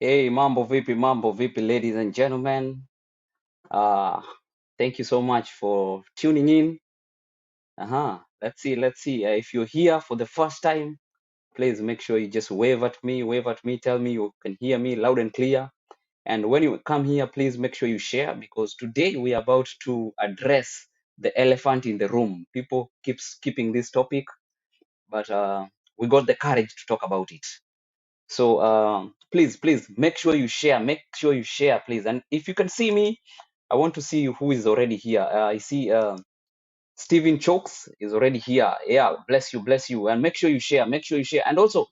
Hey, mambo vipi, ladies and gentlemen. Uh, Thank you so much for tuning in. Let's see. If you're here for the first time, please make sure you just wave at me, tell me you can hear me loud and clear. And when you come here, please make sure you share because today we are about to address the elephant in the room. People keep skipping this topic, but we got the courage to talk about it. So please make sure you share. Make sure you share, please. And if you can see me, I want to see who is already here. I see Stephen Chokes is already here. Yeah, bless you. And make sure you share. Make sure you share. And also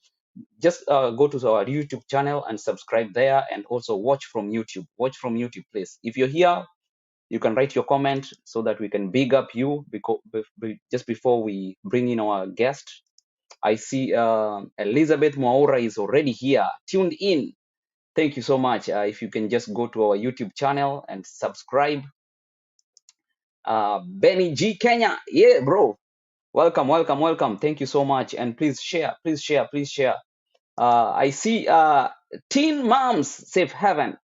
just go to our YouTube channel and subscribe there. And also watch from YouTube. Watch from YouTube, please. If you're here, you can write your comment so that we can big up you because just before we bring in our guest. I see Elizabeth Mwaura is already here, tuned in. Thank you so much. If you can just go to our YouTube channel and subscribe. Benny G Kenya, yeah, bro. Welcome. Thank you so much. And please share. I see Teen Moms Safe Heaven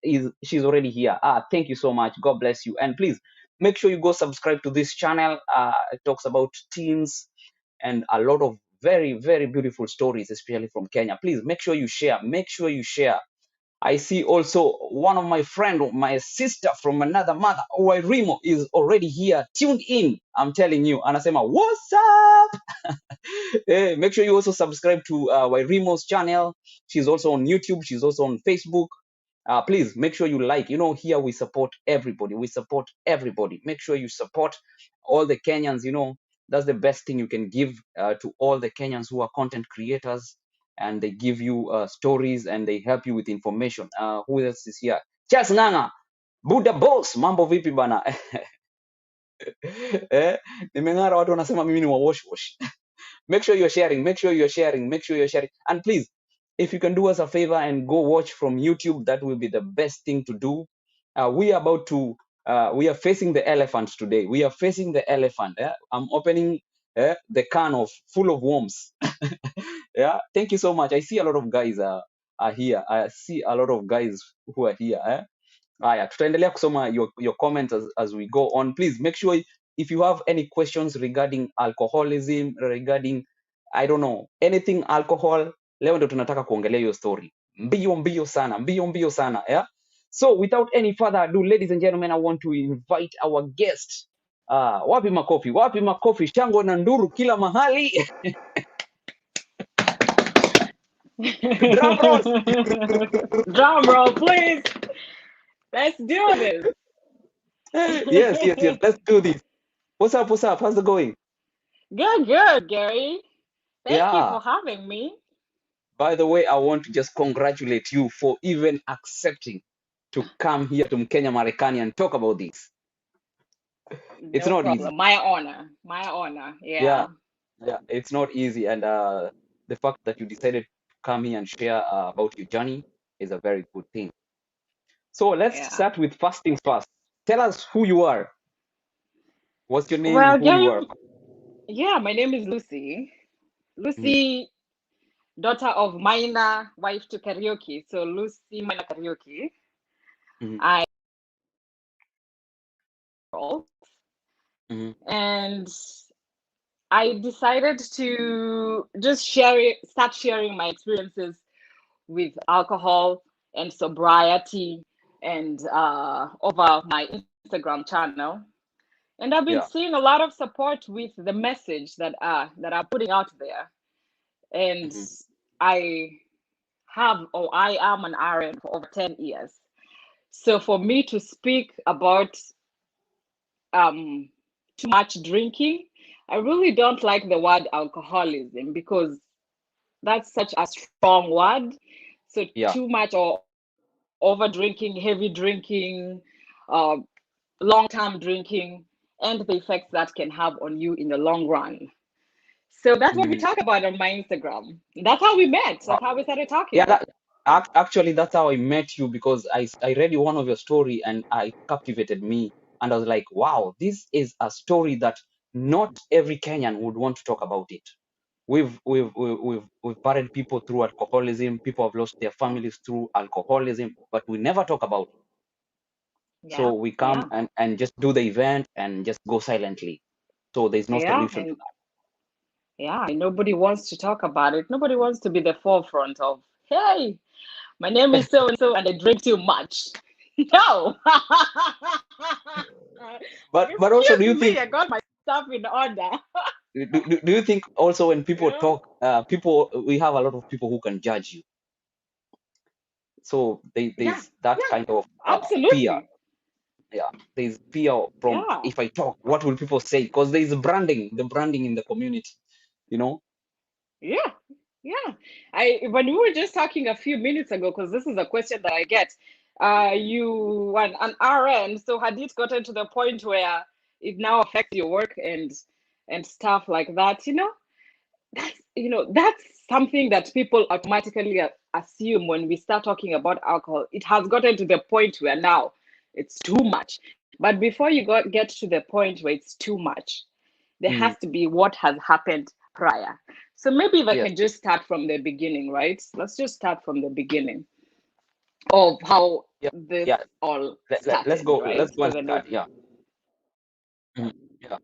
she's already here. Thank you so much. God bless you. And please make sure you go subscribe to this channel. It talks about teens and a lot of very beautiful stories, especially from Kenya. Please make sure you share. I see also one of my friend, my sister from another mother, Wairimo, is already here, tuned in. I'm telling you. Anasema, what's up? Make sure you also subscribe to Wairimo's channel. She's also on YouTube. She's also on Facebook. Please make sure you like. You know, here we support everybody. Make sure you support all the Kenyans. You know, that's the best thing you can give to all the Kenyans who are content creators, and they give you stories and they help you with information. Who else is here? Charles Nganga, Buddha Boss, mambo vipi bana? Nimeng'ara, watu wanasema mimi ni wa wash wash. Make sure you're sharing. And please, if you can do us a favor and go watch from YouTube, that will be the best thing to do. We are facing the elephant today. We are facing the elephant. I'm opening the can of full of worms. Yeah, thank you so much. I see a lot of guys are here. I see a lot of guys who are here. Haya, tutaendelea kusoma your comments as we go on. Please make sure if you have any questions regarding alcoholism, regarding I don't know anything alcohol, leo ndo tunataka kuongelea hiyo story mbio sana, yeah. So without any further ado, ladies and gentlemen, I want to invite our guest. Wapi makofi, shangwe na nduru kila mahali. Drum roll. Drum roll, please. Let's do this. Yes. Let's do this. What's up? How's it going? Good, Gary. Thank you Yeah. for having me. By the way, I want to just congratulate you for even accepting to come here to Mkenya, Marekani and talk about this. It's No not problem. easy. My honor. Yeah. It's not easy. And the fact that you decided to come here and share about your journey is a very good thing. So let's start with first things first. Tell us who you are. What's your name and Well, who you are? Gary, yeah, my name is Lucy. Mhm, Lucy, daughter of Maina, wife to Karaoke. So Lucy Maina Karaoke. mhm, I mhm, and I decided to just start sharing my experiences with alcohol and sobriety and over my Instagram channel. And I've been Yeah. seeing a lot of support with the message that I'm putting out there. And Mhm, I I am an RN for over 10 years. So for me to speak about um, too much drinking, I really don't like the word alcoholism because that's such a strong word. So Yeah. too much or over drinking, heavy drinking, uh, long term drinking, and the effects that can have on you in the long run. So that's what we Mhm. talk about on my Instagram. That's how we met. That's how we started Yeah, talking. actually, that's how I met you because I read one of your story and I captivated me. And I was like, wow, this is a story that not every Kenyan would want to talk about it. We've buried people through alcoholism. People have lost their families through alcoholism, but we never talk about it. Yeah, So we come yeah, and just do the event and just go silently. So there's no yeah, solution to and nobody wants to talk about it. Nobody wants to be the forefront of, hey, my name is so and so, and I drink too much. No. that. But also, Excuse me, I got my stuff in order. do you think also when You people know? talk, we have a lot of people who can judge you. So Yeah, there's that yeah, kind of fear. absolutely. Yeah, there's fear from, Yeah, if I talk, what will people say? Because there's the branding in the community, you know. yeah, yeah. I when we were just talking a few minutes ago, because this is a question that I get. You an RN, so had it gotten to the point where it now affects your work and stuff like that? That's something that people automatically assume when we start talking about alcohol. It has gotten to the point where now it's too much. But before you get to the point where it's too much, there Mm, has to be what has happened prior. So maybe if I yes. can just start from the beginning, right? Let's just start from the beginning of how Yeah. this Yeah. all Let's started, go. right? Let's go and Because I know, start. Yeah. Mhm. Yeah.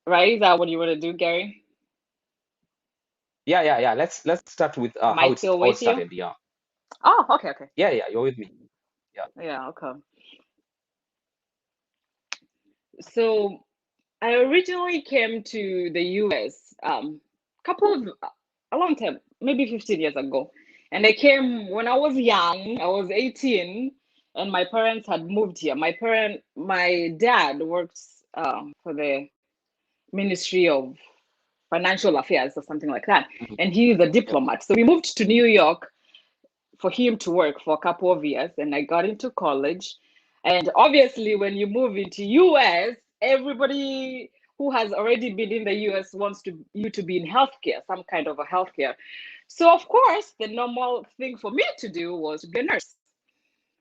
right? Is that what you want to do, Gary? Yeah. Let's start with Am I still how it with you? started. Yeah. Oh, okay, okay. Yeah. You're with me. Yeah. Yeah, okay. So I originally came to the US couple of a long time, maybe 15 years ago. And I came when I was young, I was 18, and my parents had moved here. My dad works for the Ministry of Financial Affairs or something like that. Mhm. And he is a Yeah. diplomat. So we moved to New York for him to work for a couple of years, and I got into college. And obviously when you move into US, everybody who has already been in the US wants you to be in healthcare, some kind of a healthcare. So of course the normal thing for me to do was to be a nurse.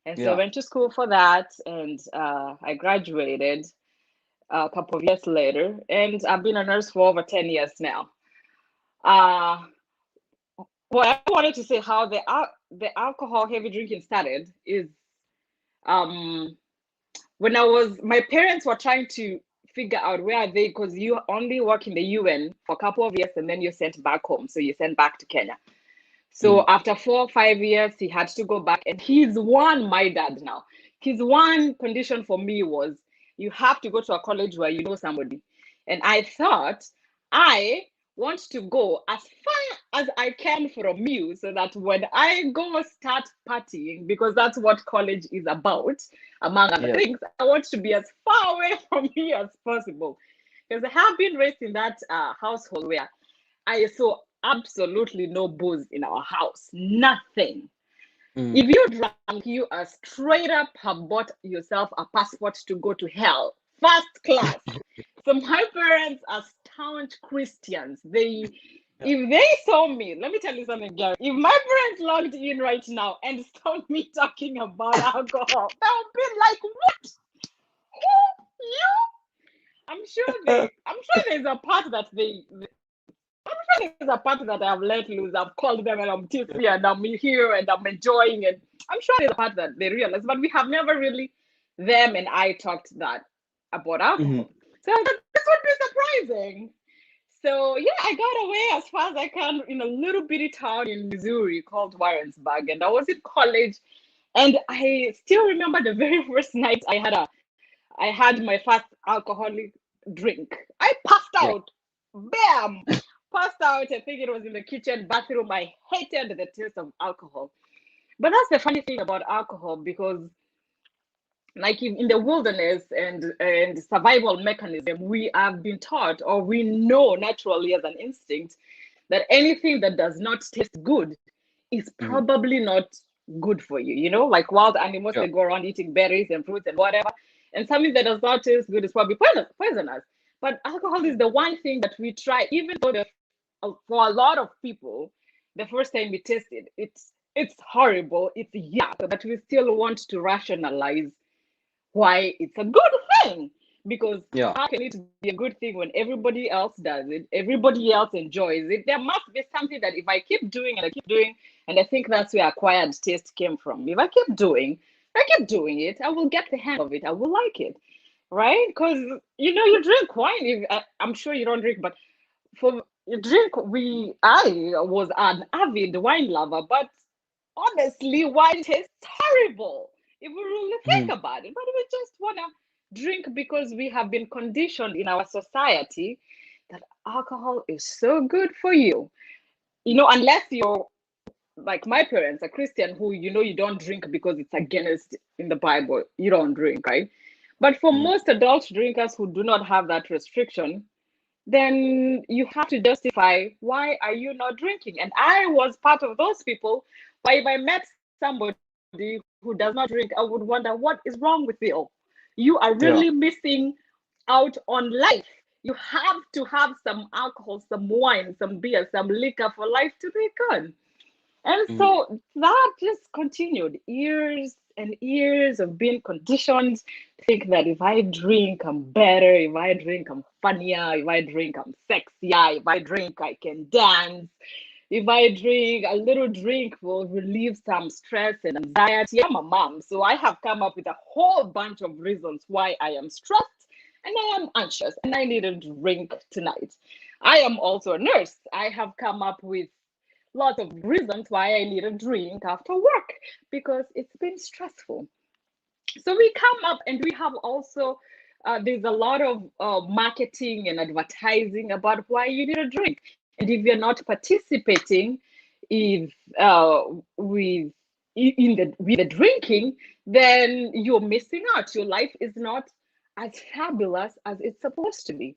And so I Yeah. went to school for that, and I graduated a couple of years later, and I've been a nurse for over 10 years now. uh, what I wanted to say, how the alcohol heavy drinking started is, um when I was my parents were trying to figure out where are they, because you only work in the UN for a couple of years and then you're sent back home, so you're sent back to Kenya. So Mhm. after 4 or 5 years he had to go back, and my dad now, his one condition for me was, you have to go to a college where you know somebody. And I thought, I want to go as far as I can from you, so that when I go start partying, because that's what college is about, among other Yes. things, I want to be as far away from you as possible. Because I have been raised in that household where I saw absolutely no booze in our house. Nothing. Mhm. If you're drunk, you are straight up have bought yourself a passport to go to hell, first class. So my parents are staunch Christians. Yeah. If they saw me, let me tell you something, Gary. If my parents logged in right now and saw me talking about alcohol, they would be like, "What? Who? You?" I'm sure there's a part that there's a part that I've let loose. I've called them and I'm tipsy and I'm here and I'm enjoying it. I'm sure there's a part that they realize, but we have never really, them and I talked that about Mhm. alcohol. So I thought this would be surprising. So yeah, I got away as far as I can in a little bitty town in Missouri called Warrensburg, and I was in college. And I still remember the very first night I had my first alcoholic drink. I passed Yeah. out. Bam! Passed out. I think it was in the kitchen bathroom. I hated the taste of alcohol. But that's the funny thing about alcohol, because like in the wilderness and survival mechanism, we have been taught, or we know naturally as an instinct, that anything that does not taste good is Mhm. probably not good for you. Like wild animals, Yeah. they go around eating berries and fruits and whatever, and something that does not taste good is probably poisonous. But alcohol is the one thing that we try, even though for a lot of people, the first time we taste it, it's horrible, it's yuck, but we still want to rationalize why it's a good thing. Because Yeah. how can it be a good thing when everybody else does it, everybody else enjoys it? There must be something that if I keep doing and I keep doing, and I think that's where acquired taste came from. If I keep doing it, I will get the hang of it. I will like it, right? Because you drink wine. I'm sure you don't drink, but for drink, I was an avid wine lover, but honestly, wine tastes horrible if we really Mm-hmm. think about it. But we just want to drink because we have been conditioned in our society that alcohol is so good for you. Unless you're like my parents, a Christian who you don't drink because it's against in the Bible, you don't drink, right? But for Mm-hmm. most adult drinkers who do not have that restriction, then you have to justify why are you not drinking. And I was part of those people. Why if I met somebody who does not drink, I would wonder what is wrong with you. You are really Yeah. missing out on life. You have to have some alcohol, some wine, some beer, some liquor for life to be good. And Mm-hmm. so that just continued years and years of being conditioned to think that if I drink, I'm better. If I drink, I'm funnier. If I drink, I'm sexier. If I drink, I can dance. If I drink, a little drink will relieve some stress and anxiety. I'm a mom, so I have come up with a whole bunch of reasons why I am stressed and I am anxious and I need a drink tonight. I am also a nurse. I have come up with lots of reasons why I need a drink after work because it's been stressful. So we come up and we have also, there's a lot of marketing and advertising about why you need a drink. And if you're not participating if, with with the drinking, then you're missing out. Your life is not as fabulous as it's supposed to be.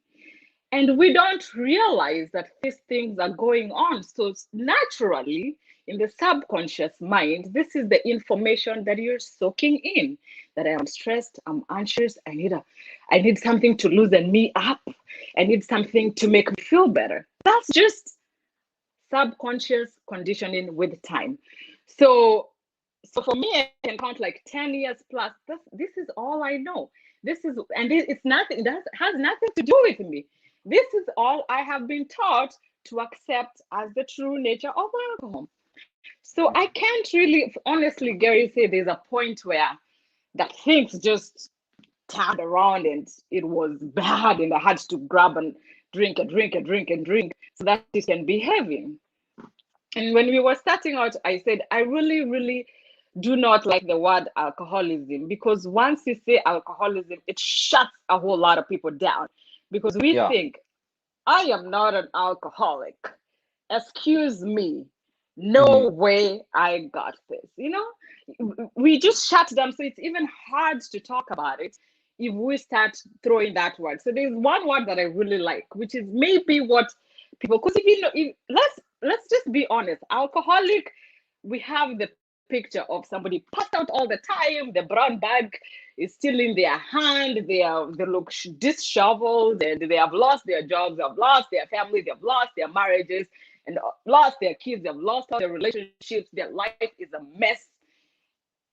And we don't realize that these things are going on. So naturally, in the subconscious mind, this is the information that you're soaking in. That I am stressed, I'm anxious, I need something to loosen me up. I need something to make me feel better. That's just subconscious conditioning with time. So for me, I can count like 10 years plus. This is all I know. This is, and it's nothing, that has nothing to do with me. This is all I have been taught to accept as the true nature of alcohol. So I can't really, honestly, Gary, say there's a point where that things just turned around and it was bad and I had to grab and drink and drink and drink and drink so that it can be heavy. And when we were starting out, I said, I really, really do not like the word alcoholism because once you say alcoholism, it shuts a whole lot of people down because we Yeah. think, I am not an alcoholic. Excuse me. Mm-hmm. No way I got this. We just shut down. So it's even hard to talk about it if we start throwing that word. So there's one word that I really like, which is maybe what people, because let's just be honest, alcoholic, we have the picture of somebody passed out all the time, the brown bag is still in their hand, they look disheveled, and they have lost their jobs, they have lost their families, they have lost their marriages, and lost their kids, they've lost all their relationships, their life is a mess.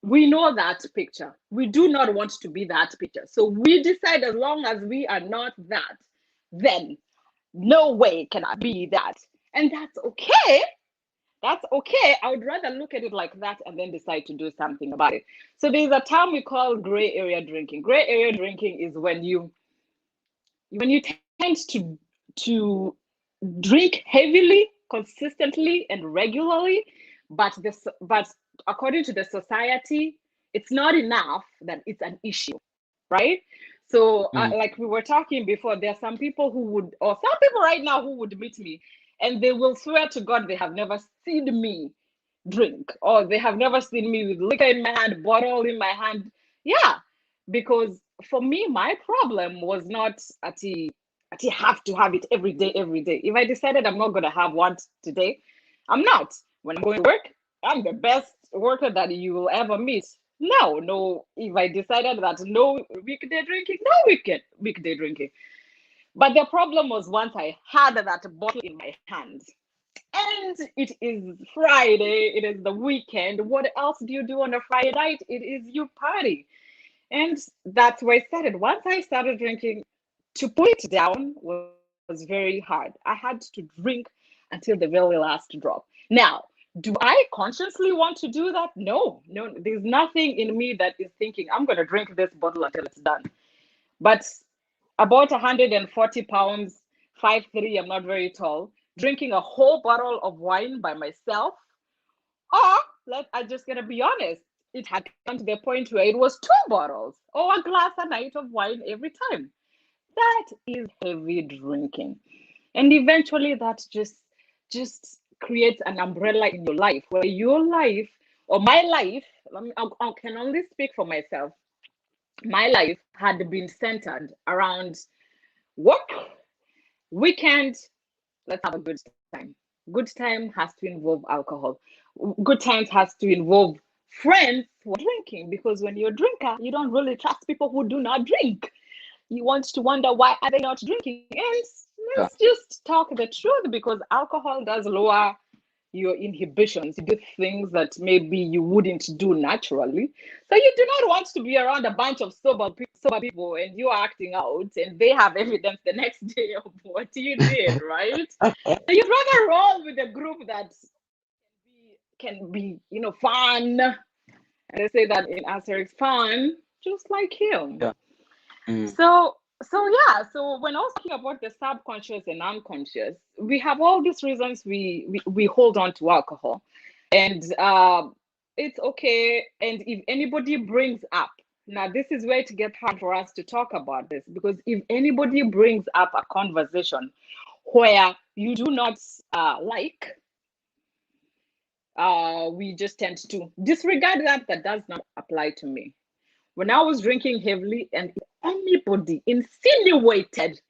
We know that picture. We do not want to be that picture. So we decide as long as we are not that, then no way can I be that. And that's okay. That's okay. I would rather look at it like that and then decide to do something about it. So there's a term we call gray area drinking. Gray area drinking is when you tend to drink heavily, consistently, and regularly, but according to the society, it's not enough that it's an issue, right? So, Mm-hmm. like we were talking before, there are some people who would, or some people right now who would meet me, and they will swear to God they have never seen me drink, or they have never seen me with liquor in my hand, bottle in my hand. Yeah, because for me, my problem was not at have to have it every day, every day. If I decided I'm not going to have one today, I'm not. When I'm going to work, I'm the best worker that you will ever meet. No, no. If I decided that no weekday drinking, no weekday drinking. But the problem was once I had that bottle in my hand, and it is Friday, it is the weekend. What else do you do on a Friday night? It is you party. And that's where I started. Once I started drinking, to put it down was very hard. I had to drink until the very last drop. Now, do I consciously want to do that? No, no, there's nothing in me that is thinking, I'm going to drink this bottle until it's done. But about 140 pounds, 5'3", I'm not very tall, drinking a whole bottle of wine by myself, or I just gonna be honest, it had come to the point where it was 2 bottles or a glass a night of wine every time. That is heavy drinking. And eventually that just creates an umbrella in your life where your life or my life, I can only speak for myself. My life had been centered around work, weekend, let's have a good time. Good time has to involve alcohol. Good times has to involve friends who are drinking, because when you're a drinker, you don't really trust people who do not drink. You want to wonder, why are they not drinking? And Yeah. let's just talk the truth, because alcohol does lower your inhibitions. You do things that maybe you wouldn't do naturally. So you do not want to be around a bunch of sober people and you're acting out and they have evidence the next day of what you did, right? So you'd rather roll with a group that can be, fun. And they say that in Asterix, fun, just like him. Yeah. Mm. So when I was talking about the subconscious and unconscious, we have all these reasons we hold on to alcohol. And it's okay. And if anybody brings up, now this is where it gets hard for us to talk about this, because if anybody brings up a conversation where you do not like, we just tend to disregard that. That does not apply to me. When I was drinking heavily, and if anybody insinuated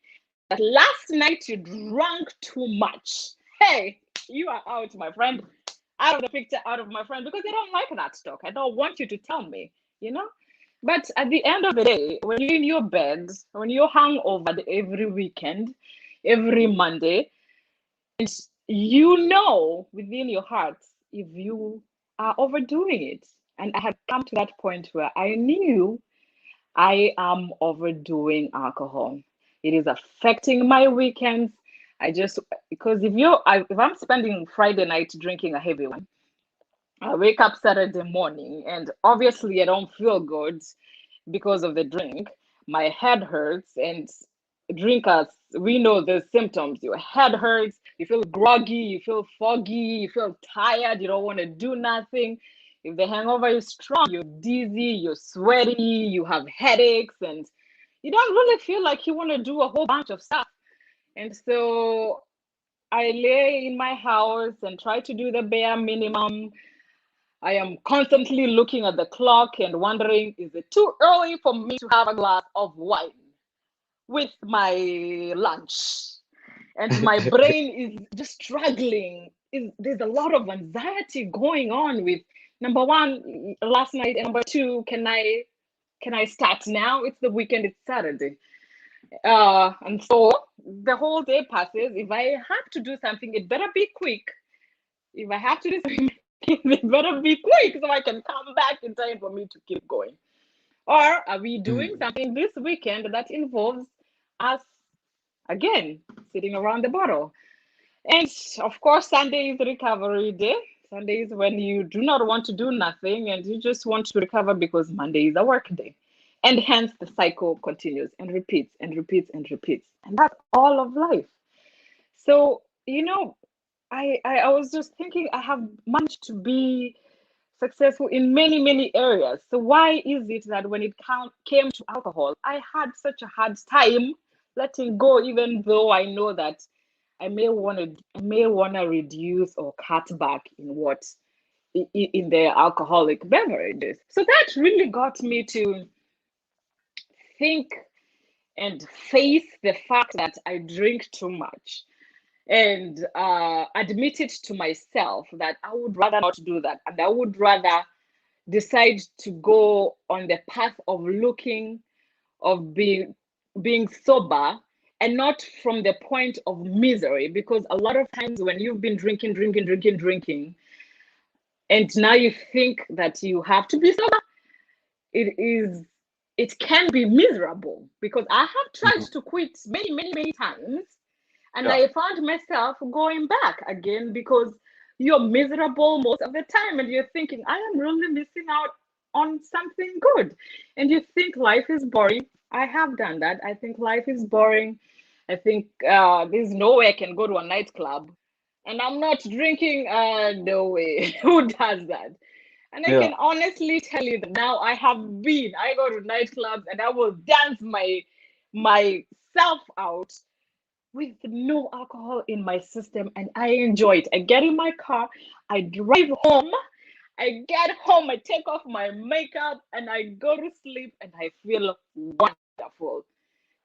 that last night you drank too much, hey, you are out, my friend. Out of the picture, out of my friend, because I don't like that talk. I don't want you to tell me, you know? But at the end of the day, when you're in your bed, when you're hungover every weekend, every Monday, and you know within your heart if you are overdoing it. And I had come to that point where I knew I am overdoing alcohol. It is affecting my weekends. I just, because if I'm spending Friday night drinking a heavy one, I wake up Saturday morning and obviously I don't feel good because of the drink. My head hurts, and drinkers, we know the symptoms. Your head hurts, you feel groggy, you feel foggy, you feel tired, you don't want to do nothing. If the hangover is strong, you're dizzy, you're sweaty, you have headaches, and you don't really feel like you want to do a whole bunch of stuff. And so I lay in my house and try to do the bare minimum. I am constantly looking at the clock and wondering, is it too early for me to have a glass of wine with my lunch? And my brain is just struggling. There's a lot of anxiety going on with, number one, last night, and number two, can I start now? It's the weekend, it's Saturday. And so the whole day passes. If I have to do something, it better be quick. If I have to do something, it better be quick so I can come back in time for me to keep going. Or are we doing Mm. something this weekend that involves us again sitting around the bottle? And of course, Sunday is recovery day. Sunday is when you do not want to do nothing and you just want to recover because Monday is a work day. And hence the cycle continues and repeats and repeats and repeats. And that's all of life. So, I was just thinking I have managed to be successful in many, many areas. So why is it that when it came to alcohol, I had such a hard time letting go, even though I know that I may want to reduce or cut back in in the alcoholic beverages. So that really got me to think and face the fact that I drink too much, and admit it to myself that I would rather not do that. And I would rather decide to go on the path of being sober, and not from the point of misery. Because a lot of times when you've been drinking, and now you think that you have to be sober, it is it can be miserable, because I have tried Mhm. to quit many, many, many times, and Yeah. I found myself going back again, because you're miserable most of the time and you're thinking, I am really missing out on something good. And you think life is boring. I have done that. I think life is boring. I think there's no way I can go to a nightclub and I'm not drinking. No way. Who does that? And I Yeah. can honestly tell you that now I go to nightclubs and I will dance myself out with no alcohol in my system, and I enjoy it. I get in my car, I drive home, I get home, I take off my makeup, and I go to sleep, and I feel wonderful.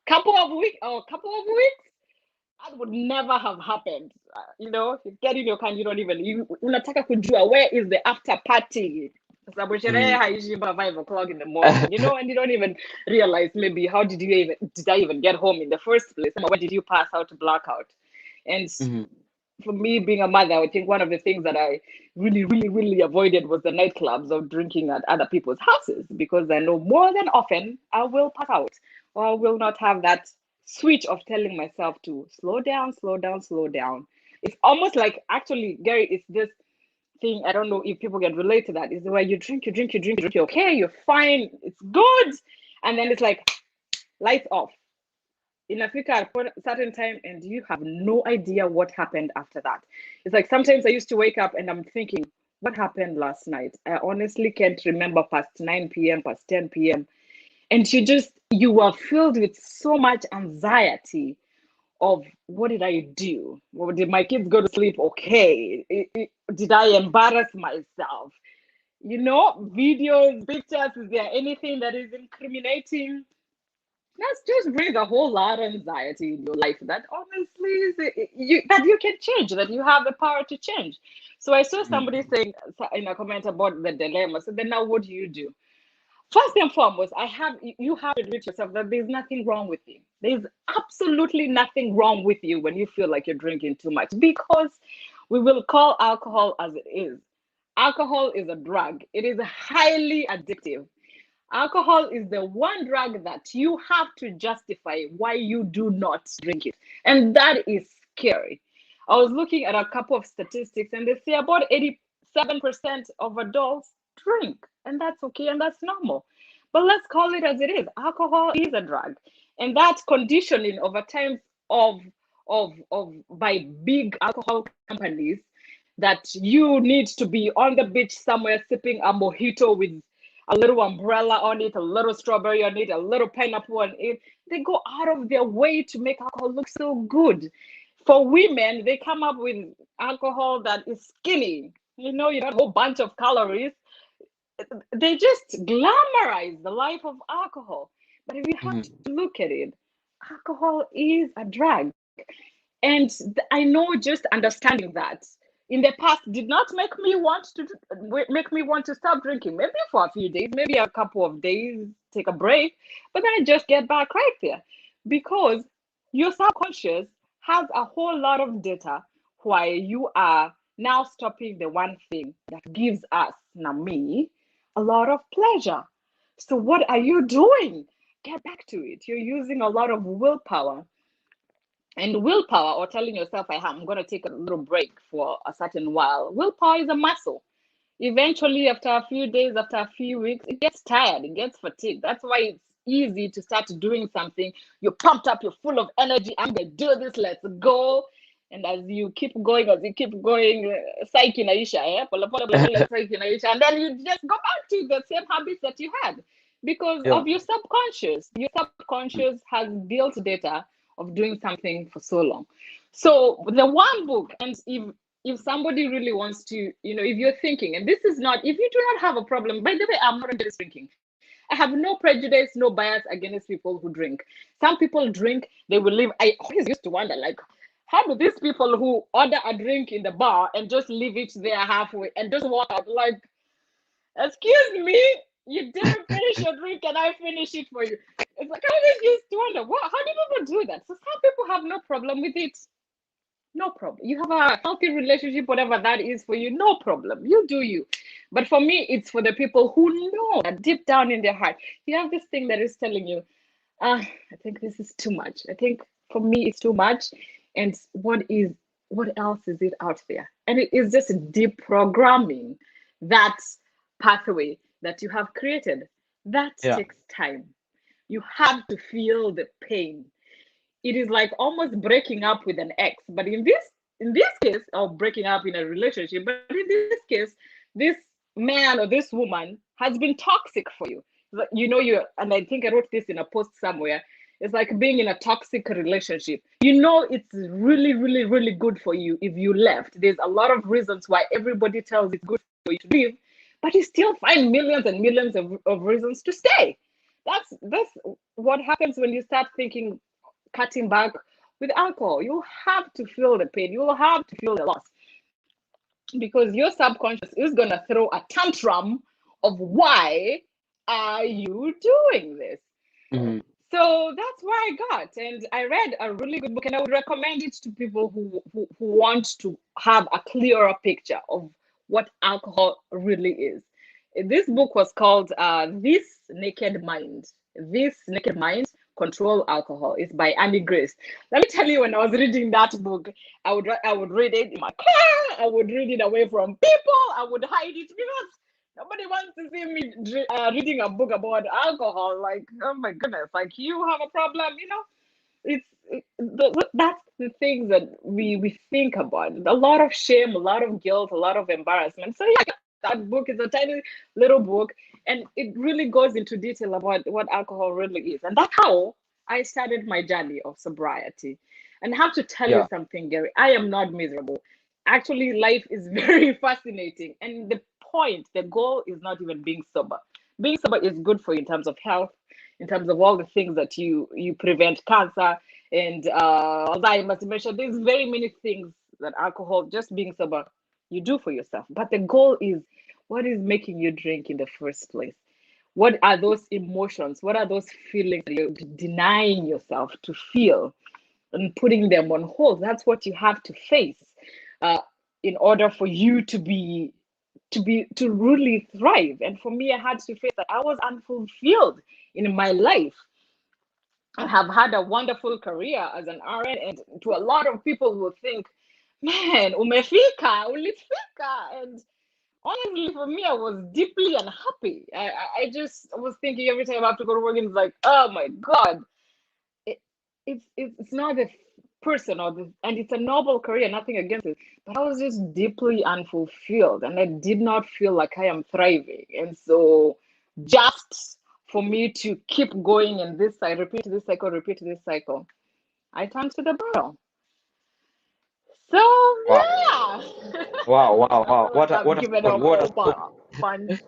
Couple of weeks, that would never have happened. You get in your car, you don't even unataka kujua where is the after party. Sababu sherehe Mm. haishi by 5 o'clock in the morning, and you don't even realize maybe how did I even get home in the first place? When did you pass out to blackout? And Mhm. for me, being a mother, I think one of the things that I really, really, really avoided was the nightclubs of drinking at other people's houses, because I know more than often I will pass out, or I will not have that switch of telling myself to slow down, slow down, slow down. It's almost like, actually, Gary, it's this thing. I don't know if people can relate to that. Is where you drink, you drink, you drink, you drink, you're okay, you're fine, it's good. And then it's like lights off in Africa at a certain time, and you have no idea what happened after that. It's like sometimes I used to wake up and I'm thinking, what happened last night? I honestly can't remember past 9 p.m., past 10 p.m. And you are filled with so much anxiety of, what did I do? Well, did my kids go to sleep okay? Did I embarrass myself? Videos, pictures, is there anything that is incriminating? That's just brings a whole lot of anxiety in your life that honestly that you can change, that you have the power to change. So I saw Mhm. somebody saying in a comment about the dilemma. So then now what do you do? First and foremost, you have to admit to yourself that there's nothing wrong with you. There's absolutely nothing wrong with you when you feel like you're drinking too much, because we will call alcohol as it is. Alcohol is a drug. It is highly addictive. Alcohol is the one drug that you have to justify why you do not drink it. And that is scary. I was looking at a couple of statistics, and they say about 87% of adults drink. And that's okay and that's normal. But let's call it as it is. Alcohol is a drug. And that conditioning over time of by big alcohol companies, that you need to be on the beach somewhere sipping a mojito with a little umbrella on it, a little strawberry on it, a little pineapple on it. They go out of their way to make alcohol look so good. For women, they come up with alcohol that is skinny. You got a whole bunch of calories. They just glamorize the life of alcohol. But if you have Mhm. to look at it, alcohol is a drug. And I know just understanding that in the past did not make me want to stop drinking. Maybe for a few days, maybe a couple of days, take a break, but then I just get back right there, because your subconscious has a whole lot of data why you are now stopping the one thing that gives us, now me, a lot of pleasure. So what are you doing? Get back to it. You're using a lot of willpower. And willpower, or telling yourself, I'm going to take a little break for a certain while. Willpower is a muscle. Eventually, after a few days, after a few weeks, it gets tired, it gets fatigued. That's why it's easy to start doing something. You're pumped up, you're full of energy. I'm going to do this, let's go. And as you keep going, psyche inaisha, pole pole pole pole, psyche inaisha. And then you just go back to the same habits that you had, because Yeah. of your subconscious. Your subconscious has built data of doing something for so long. So the one book, and if somebody really wants to, if you're thinking, and this is not, if you do not have a problem, by the way, I'm not against drinking. I have no prejudice, no bias against people who drink. Some people drink, they will leave. I always used to wonder, like, how do these people who order a drink in the bar and just leave it there halfway and just walk out, like, excuse me, you didn't finish your drink and I finish it for you. It's like, I always used to wonder, how do people do that? So some people have no problem with it. No problem. You have a healthy relationship, whatever that is for you, no problem. You do you. But for me, it's for the people who know that deep down in their heart, you have this thing that is telling you, I think this is too much. I think for me it's too much. And what else is it out there? And it is just deprogramming that pathway that you have created. That Yeah. takes time. You have to feel the pain. It is like almost breaking up with an ex, but in this case, or breaking up in a relationship, but in this case, this man or this woman has been toxic for you. You, and I think I wrote this in a post somewhere. It's like being in a toxic relationship. It's really, really, really good for you if you left. There's a lot of reasons why everybody tells it's good for you to leave, but you still find millions and millions of reasons to stay. That's what happens when you start thinking cutting back with alcohol. You have to feel the pain. You will have to feel the loss because your subconscious is going to throw a tantrum of why are you doing this? Hmm. So that's where I got. And I read a really good book, and I would recommend it to people who want to have a clearer picture of what alcohol really is. This book was called This Naked Mind. This Naked Mind, Control Alcohol. It's by Annie Grace. Let me tell you, when I was reading that book, I would read it in my car. I would read it away from people. I would hide it because nobody wants to see me reading a book about alcohol. Like, oh my goodness, like you have a problem, that's the things that we think about. A lot of shame, a lot of guilt, a lot of embarrassment. So yeah, that book is a tiny little book, and it really goes into detail about what alcohol really is, and that's how I started my journey of sobriety. And I have to tell you Yeah. something, Gary. I am not miserable. Actually, life is very fascinating, and the goal is not even being sober. Being sober is good for you in terms of health, in terms of all the things that you prevent cancer and Alzheimer's dementia. There's very many things that alcohol, just being sober, you do for yourself. But the goal is, what is making you drink in the first place? What are those emotions? What are those feelings that you're denying yourself to feel and putting them on hold? That's what you have to face uh, in order for you to really thrive. And for me, I had to face that I was unfulfilled in my life. I have had a wonderful career as an RN, and to a lot of people who think, man, umefika, ulifika. And honestly, for me, I was deeply unhappy. I just was thinking every time I have to go to work, and it's like, oh my God, it, it's not the person and it's a noble career, nothing against it, but I was just deeply unfulfilled, and I did not feel like I am thriving. And so, just for me to keep going in this cycle, repeat this cycle, I turned to the bottle. So Wow. yeah. Wow. Wow. I Wow. feel like I've What a given story. a What a whole story. punch.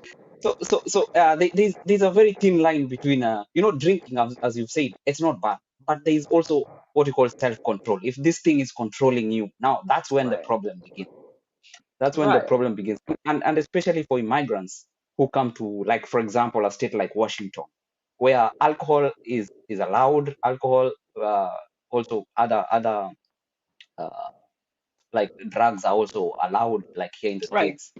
There's a very thin line between drinking, as you've said, it's not bad, but there's also what you call self-control. If this thing is controlling you, now that's when the Right, problem begins. That's when the right, problem begins. And especially for immigrants who come to, like, for example, a state like Washington, where alcohol is allowed, alcohol, also other uh, like drugs are also allowed, like here in the right, States.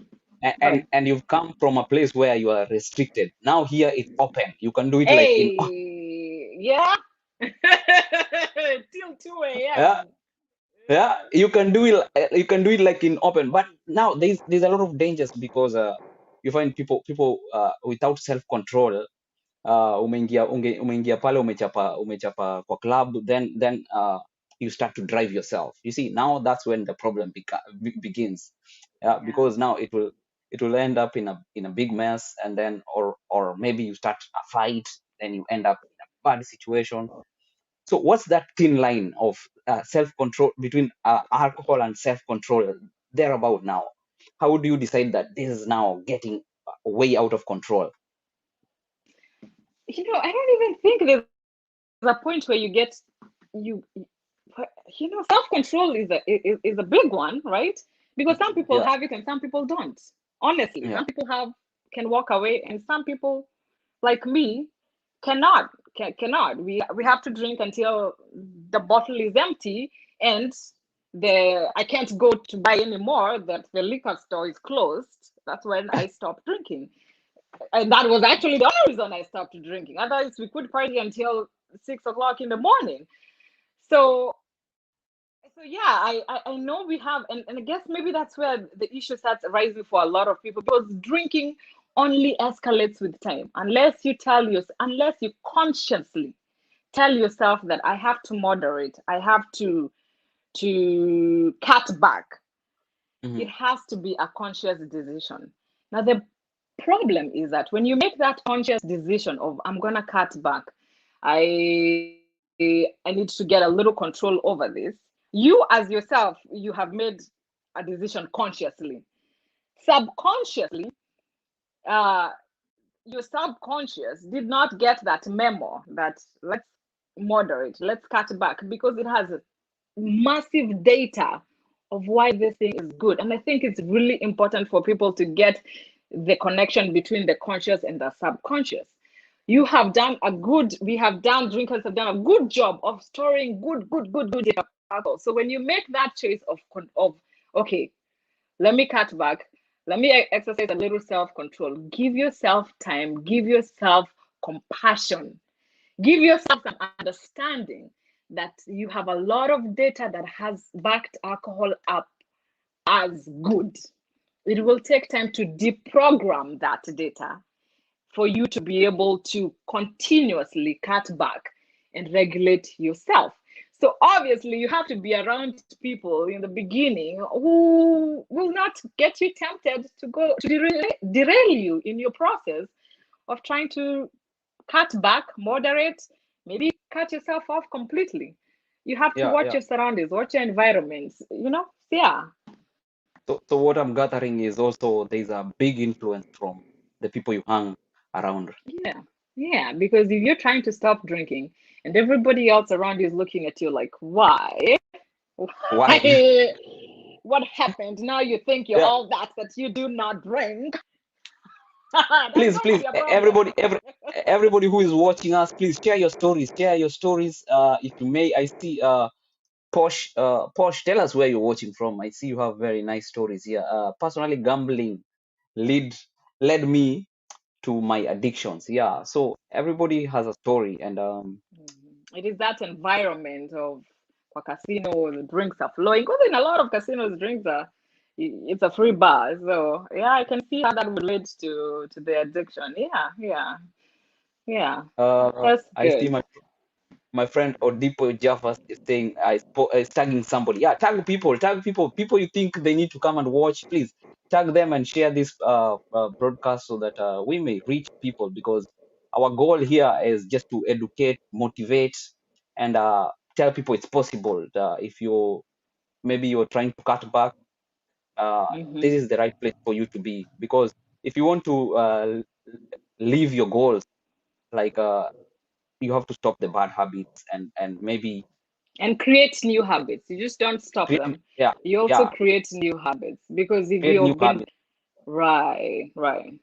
And right. you've come from a place where you are restricted. Now here it's open. You can do it like in Hey, yeah. Till 2 yeah, a.m. yeah, you can do it like in open. But now there's a lot of dangers because you find people without self control. Umeingia pale umechapa kwa club, then you start to drive yourself. You see, now that's when the problem begins. Yeah. Because now it will end up in a big mess, and then or maybe you start a fight, then you end up in a bad situation. So what's that thin line of self control between alcohol and self control thereabout now? How do you decide that this is now getting way out of control? I don't even think there's a point where you self-control is a big one, right? Because some people have Yeah, it and some people don't. Honestly, yeah, some people can walk away, and some people like me cannot. Cannot. We have to drink until the bottle is empty, and I can't go to buy anymore, that the liquor store is closed, that's when I stopped drinking. And that was actually the only reason I stopped drinking. Otherwise, we could party until 6 o'clock in the morning. So, so yeah, I know we have, and I guess maybe that's where the issue starts arising for a lot of people, because drinking only escalates with time, unless you consciously tell yourself that I have to moderate, I have to cut back. It Mhm. has to be a conscious decision. Now, the problem is that when you make that conscious decision of I'm gonna cut back, I need to get a little control over this. You as yourself, you have made a decision consciously. Subconsciously, uh, your subconscious did not get that memo that let's moderate, let's cut back, because it has massive data of why this thing is good. And I think it's really important for people to get the connection between the conscious and the subconscious. You have done a good, we have done, drinkers have done a good job of storing good data. So when you make that choice of okay, let me cut back, let me exercise a little self-control, give yourself time, give yourself compassion, give yourself some understanding that you have a lot of data that has backed alcohol up as good. It will take time to deprogram that data for you to be able to continuously cut back and regulate yourself. So obviously you have to be around people in the beginning who will not get you tempted to go to derail you in your process of trying to cut back, moderate, maybe cut yourself off completely. You have to Yeah, watch yeah. your surroundings, watch your environments, Yeah. So what I'm gathering is also there's a big influence from the people you hang around. Yeah. Yeah. Because if you're trying to stop drinking and everybody else around you is looking at you like, why? Why? Why? What happened? Now you think you're Yeah. all that you do not drink. That's Please, going to please, be a problem. everybody who is watching us, please share your stories. Share your stories. If you may, I see. Posh, tell us where you're watching from. I see you have very nice stories here. Personally, gambling lead led me to my addictions. Yeah. So everybody has a story, and It is that environment of a casino, the drinks are flowing. Because in a lot of casinos, drinks are it's a free bar. So yeah, I can see how that relates to the addiction. Yeah, yeah, yeah. That's I see good. my friend Odipo Jaffas is saying is tagging somebody. Yeah, tag people you think they need to come and watch. Please tag them and share this broadcast so that we may reach people, because our goal here is just to educate, motivate, and tell people it's possible. If you maybe you're trying to cut back, this Hmm. is the right place for you to be, because if you want to leave your goals, like you have to stop the bad habits and maybe And create new habits. You just don't stop create, them. yeah, You also yeah, create new habits, because if create new you've been habits. right, right.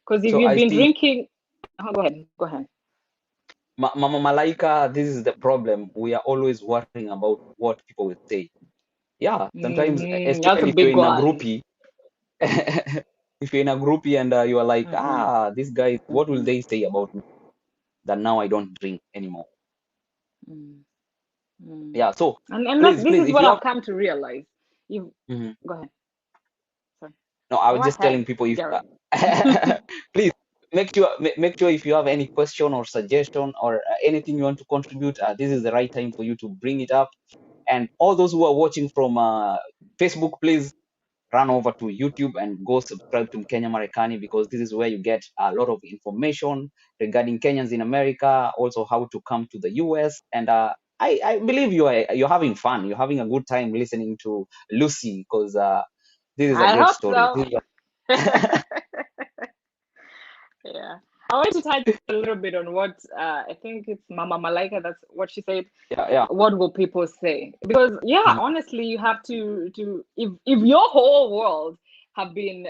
Because if So you've I been see drinking, go ahead, go ahead. Mama Malaika, this is the problem. We are always worrying about what people will say. Yeah, sometimes, That's a especially if you're big in a one. groupie, if you're in a groupie and you are like, Hmm. these guys, what will Hmm. they say about me? That now I don't drink anymore. Mm, mm. Yeah, so And please, this please, is if what you have, I've come to realize. You Mhm. go ahead. Sorry. No, I Go was just telling ahead, people if, Gary. please make sure if you have any question or suggestion or anything you want to contribute, this is the right time for you to bring it up. And all those who are watching from Facebook, please run over to YouTube and go subscribe to Mkenya Marekani, because this is where you get a lot of information regarding Kenyans in America, also how to come to the US. And I believe you're having fun. You're having a good time listening to Lucy, because this is a I great hope story. so. Yeah. I want to touch a little bit on what I think it's Mama Malaika, that's what she said. Yeah, yeah. What will people say? Because yeah, Mhm. honestly, you have to if your whole world have been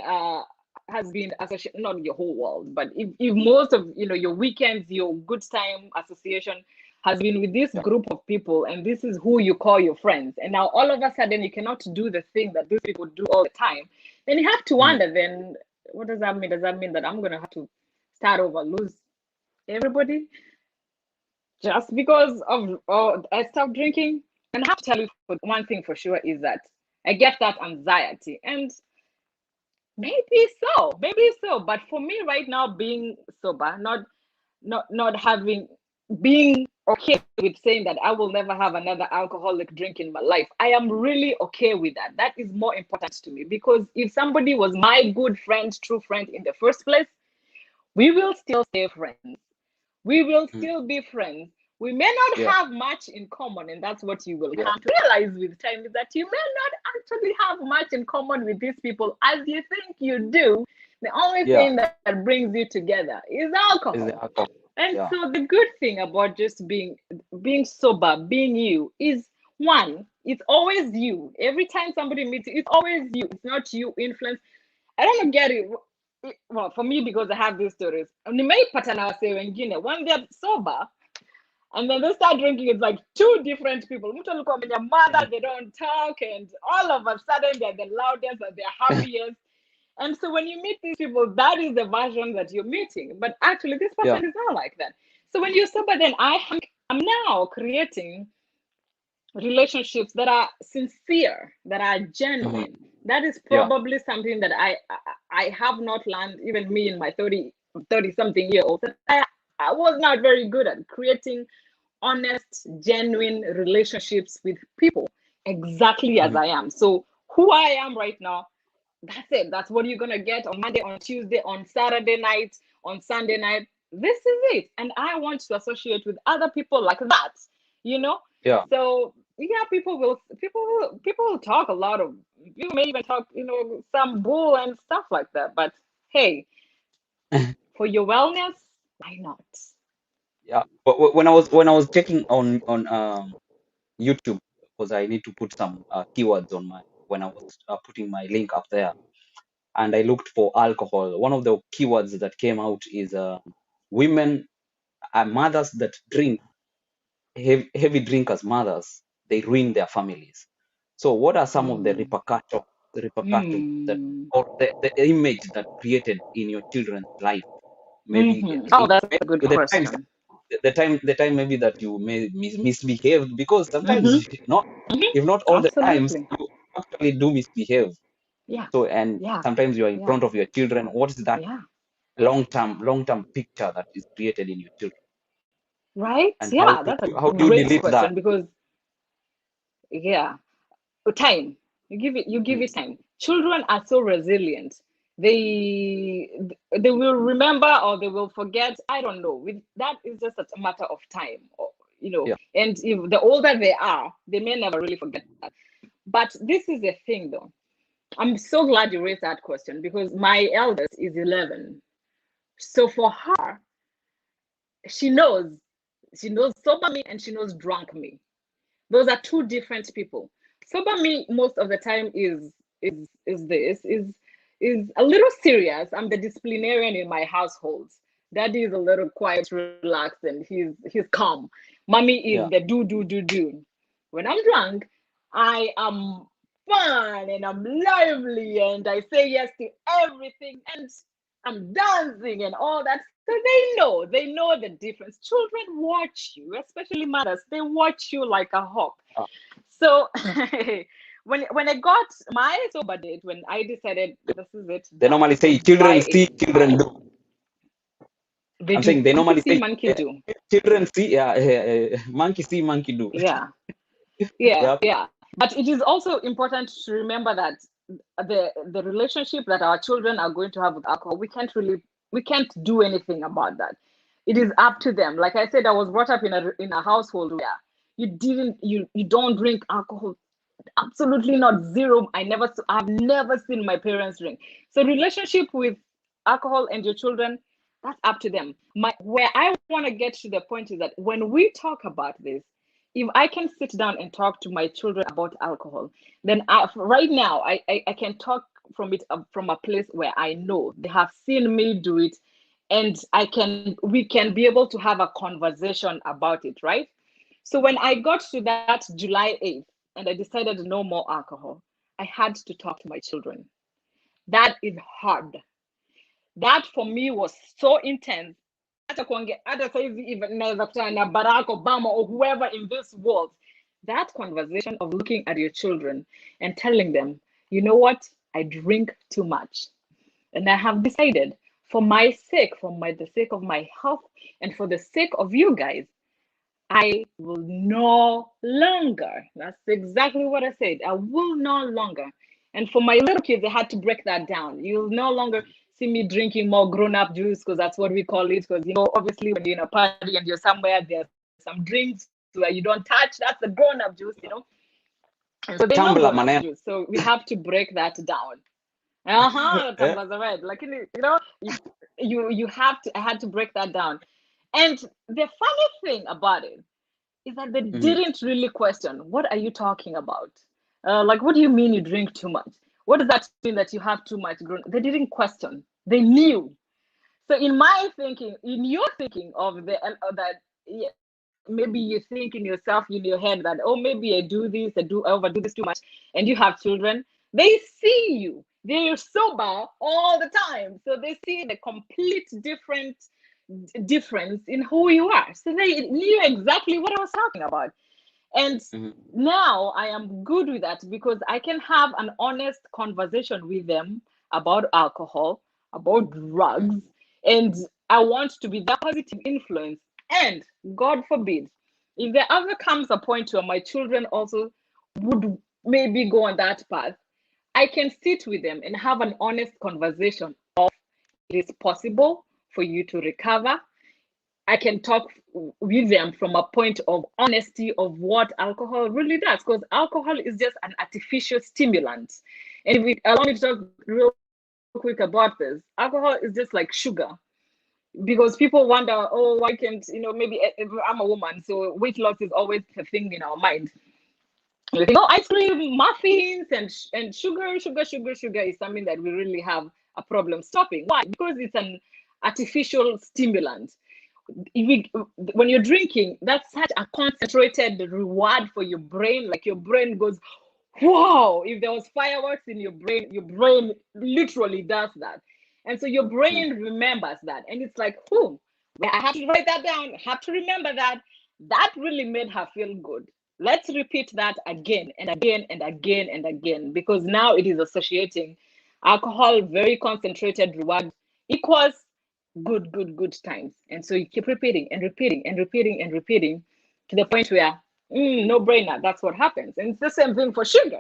has been associated, not your whole world, but if most of your weekends, your good time association has been with this group of people, and this is who you call your friends, and now all of a sudden you cannot do the thing that these people do all the time, then you have to wonder, then what does that mean? Does that mean that I'm going to have to start over, lose everybody just because of I stopped drinking? And I have to tell you, one thing for sure is that I get that anxiety, and maybe so. But for me right now, being sober, not having, being okay with saying that I will never have another alcoholic drink in my life, I am really okay with that. That is more important to me, because if somebody was my good friend, true friend in the first place, we will still stay friends. We will still be friends. We may not have much in common, and that's what you will come to realize with time, is that you may not actually have much in common with these people as you think you do. The only thing that brings you together is alcohol. Is the alcohol. And so the good thing about just being sober, being you, is one, it's always you. Every time somebody meets you, it's always you. It's not you influence. I don't get it. Well, for me, because I have these stories. When they're sober and then they start drinking, it's like two different people. Your mother, they don't talk, and all of a sudden they're the loudest and they're happiest. And so when you meet these people, that is the version that you're meeting. But actually, this person is not like that. So when you're sober, then I'm now creating relationships that are sincere, that are genuine. That is probably something that I have not learned, even me in my 30 something year old. I was not very good at creating honest, genuine relationships with people exactly as I am. So who I am right now, that's it. That's what you're gonna get on Monday, on Tuesday, on Saturday night, on Sunday night. This is it. And I want to associate with other people like that, you know? So yeah, people will talk a lot of, you may even talk, some bull and stuff like that. But hey, for your wellness, why not? But when I was checking on YouTube, because I need to put some keywords on my, when I was putting my link up there, and I looked for alcohol. One of the keywords that came out is women, mothers that drink, heavy drinkers, mothers, they ruin their families. So what are some of the repercussions that, or the image that created in your children's life? Maybe Oh, that's a good the times, question. the time maybe that you may misbehave, because sometimes not, if not all the times, Absolutely. you actually do misbehave. Yeah. So, and Yeah. sometimes you are in Yeah. front of your children. What is that Yeah. long-term picture that is created in your children? Right? And Yeah, that's a how do you great delete that? question, because yeah, time. You give it time. Children are so resilient. They they will remember or they will forget. I don't know. That is just a matter of time, Yeah. And if the older they are, they may never really forget that. But this is the thing, though. I'm so glad you raised that question, because my eldest is 11. So for her, she knows sober me and she knows drunk me. Those are two different people. Sober me most of the time is a little serious. I'm the disciplinarian in my household. Daddy is a little quiet, relaxed, and he's calm. Mommy is the do. When I'm drunk, I am fun and I'm lively and I say yes to everything and I'm dancing and all that. So they know the difference. Children watch you, especially mothers. They watch you like a hawk. So when I got my sober date, when I decided this is it, They done, normally it say was children by see, children 85. do. They I'm do. saying they Monkey normally see, say monkey do. children see, monkey see, monkey do. Yeah. Yeah, Yeah. yeah. But it is also important to remember that the relationship that our children are going to have with alcohol, we can't do anything about that. It is up to them. Like I said, I was brought up in a household where you don't drink alcohol. Absolutely not, zero. I've never seen my parents drink. So relationship with alcohol and your children, that's up to them. Where I want to get to the point is that when we talk about this, if I can sit down and talk to my children about alcohol, then right now I can talk from a place where I know they have seen me do it, and we can be able to have a conversation about it, right? So when I got to that July 8th and I decided no more alcohol, I had to talk to my children. That is hard. That for me was so intense. Even Barack Obama or whoever in this world, that conversation of looking at your children and telling them, you know what, I drink too much. And I have decided for my sake, the sake of my health, and for the sake of you guys, I will no longer. That's exactly what I said. I will no longer. And for my little kids, I had to break that down. You'll no longer see me drinking more grown up juice because that's what we call it. Because, obviously, when you're in a party and you're somewhere, there's some drinks where you don't touch. That's the grown up juice. And so they're not Tumbler grown up maneno. juice. So we have to break that down. Uh-huh, Yeah. tumblers are red. Like you have to. I had to break that down. And the funny thing about it is that they Mhm. didn't really question, what are you talking about? Like, what do you mean you drink too much? What does that mean that you have too much? They didn't question. They knew. So in my thinking, in your thinking of that, yeah, maybe you think in yourself in your head that, oh, maybe I overdo this too much, and you have children. They see you. They're sober all the time, so they see the complete difference in who you are. So they knew exactly what I was talking about. And Mhm. now I am good with that because I can have an honest conversation with them about alcohol, about drugs, and I want to be that positive influence. And God forbid, if there ever comes a point where my children also would maybe go on that path, I can sit with them and have an honest conversation of it is possible for you to recover. I can talk with them from a point of honesty of what alcohol really does, because alcohol is just an artificial stimulant. And if we allow me to talk real quick about this, alcohol is just like sugar. Because people wonder, oh, why can't, maybe I'm a woman, so weight loss is always the thing in our mind. You think, oh, ice cream, muffins, and sugar is something that we really have a problem stopping. Why? Because it's an artificial stimulant. When you're drinking, that's such a concentrated reward for your brain. Like your brain goes, wow, if there was fireworks in your brain literally does that. And so your Mhm. brain remembers that. And it's like, oh, I have to write that down. I have to remember that. That really made her feel good. Let's repeat that again and again and again and again, because now it is associating alcohol, very concentrated reward, equals good times. And so you keep repeating and repeating and repeating and repeating to the point where no brainer, that's what happens. And it's the same thing for sugar.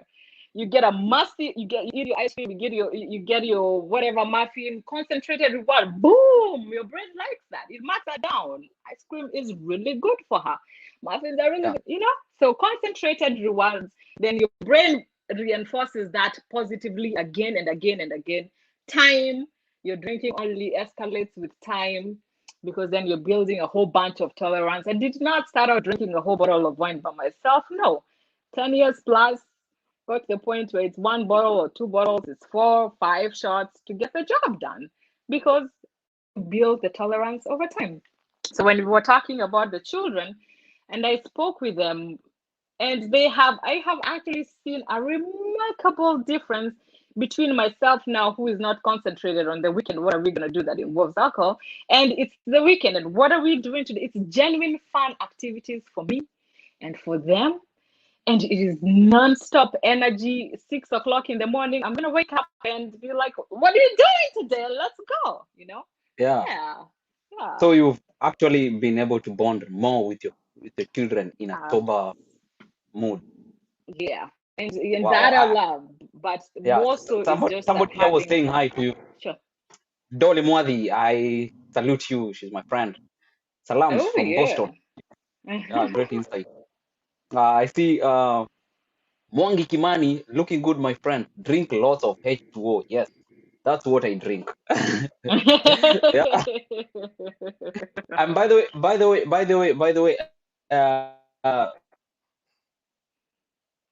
You get a musty, you eat your ice cream, you get your whatever muffin, concentrated reward, boom, your brain likes that. It marks that down. Ice cream is really good for her. Muffins are really Yeah. good. So concentrated rewards, then your brain reinforces that positively again and again and again. Time, your drinking only escalates with time, because then you're building a whole bunch of tolerance. I did not start out drinking a whole bottle of wine by myself. No. 10 years plus, got to the point where it's one bottle or two bottles, it's 4, 5 shots to get the job done, because you build the tolerance over time. So when we were talking about the children, and I spoke with them, and I have actually seen a remarkable difference between myself now, who is not concentrated on the weekend, what are we going to do that involves alcohol, and it's the weekend, and what are we doing today? It's genuine fun activities for me and for them, and it is non-stop energy. 6 o'clock in the morning, I'm going to wake up and be like, what are you doing today? Let's go. Yeah. Yeah. Yeah. So you've actually been able to bond more with your children in a uh, sober mood. yeah, and Wow. that I love, but Yeah. more so is Somebody just that somebody here was having. saying hi to you. Sure. Dolly Mwadhi, I salute you. She's my friend. Salams Oh from Boston. yeah. Yeah, great insight. I see Mwangi Kimani, looking good, my friend. Drink lots of H2O. Yes, that's what I drink. Yeah. And by the way,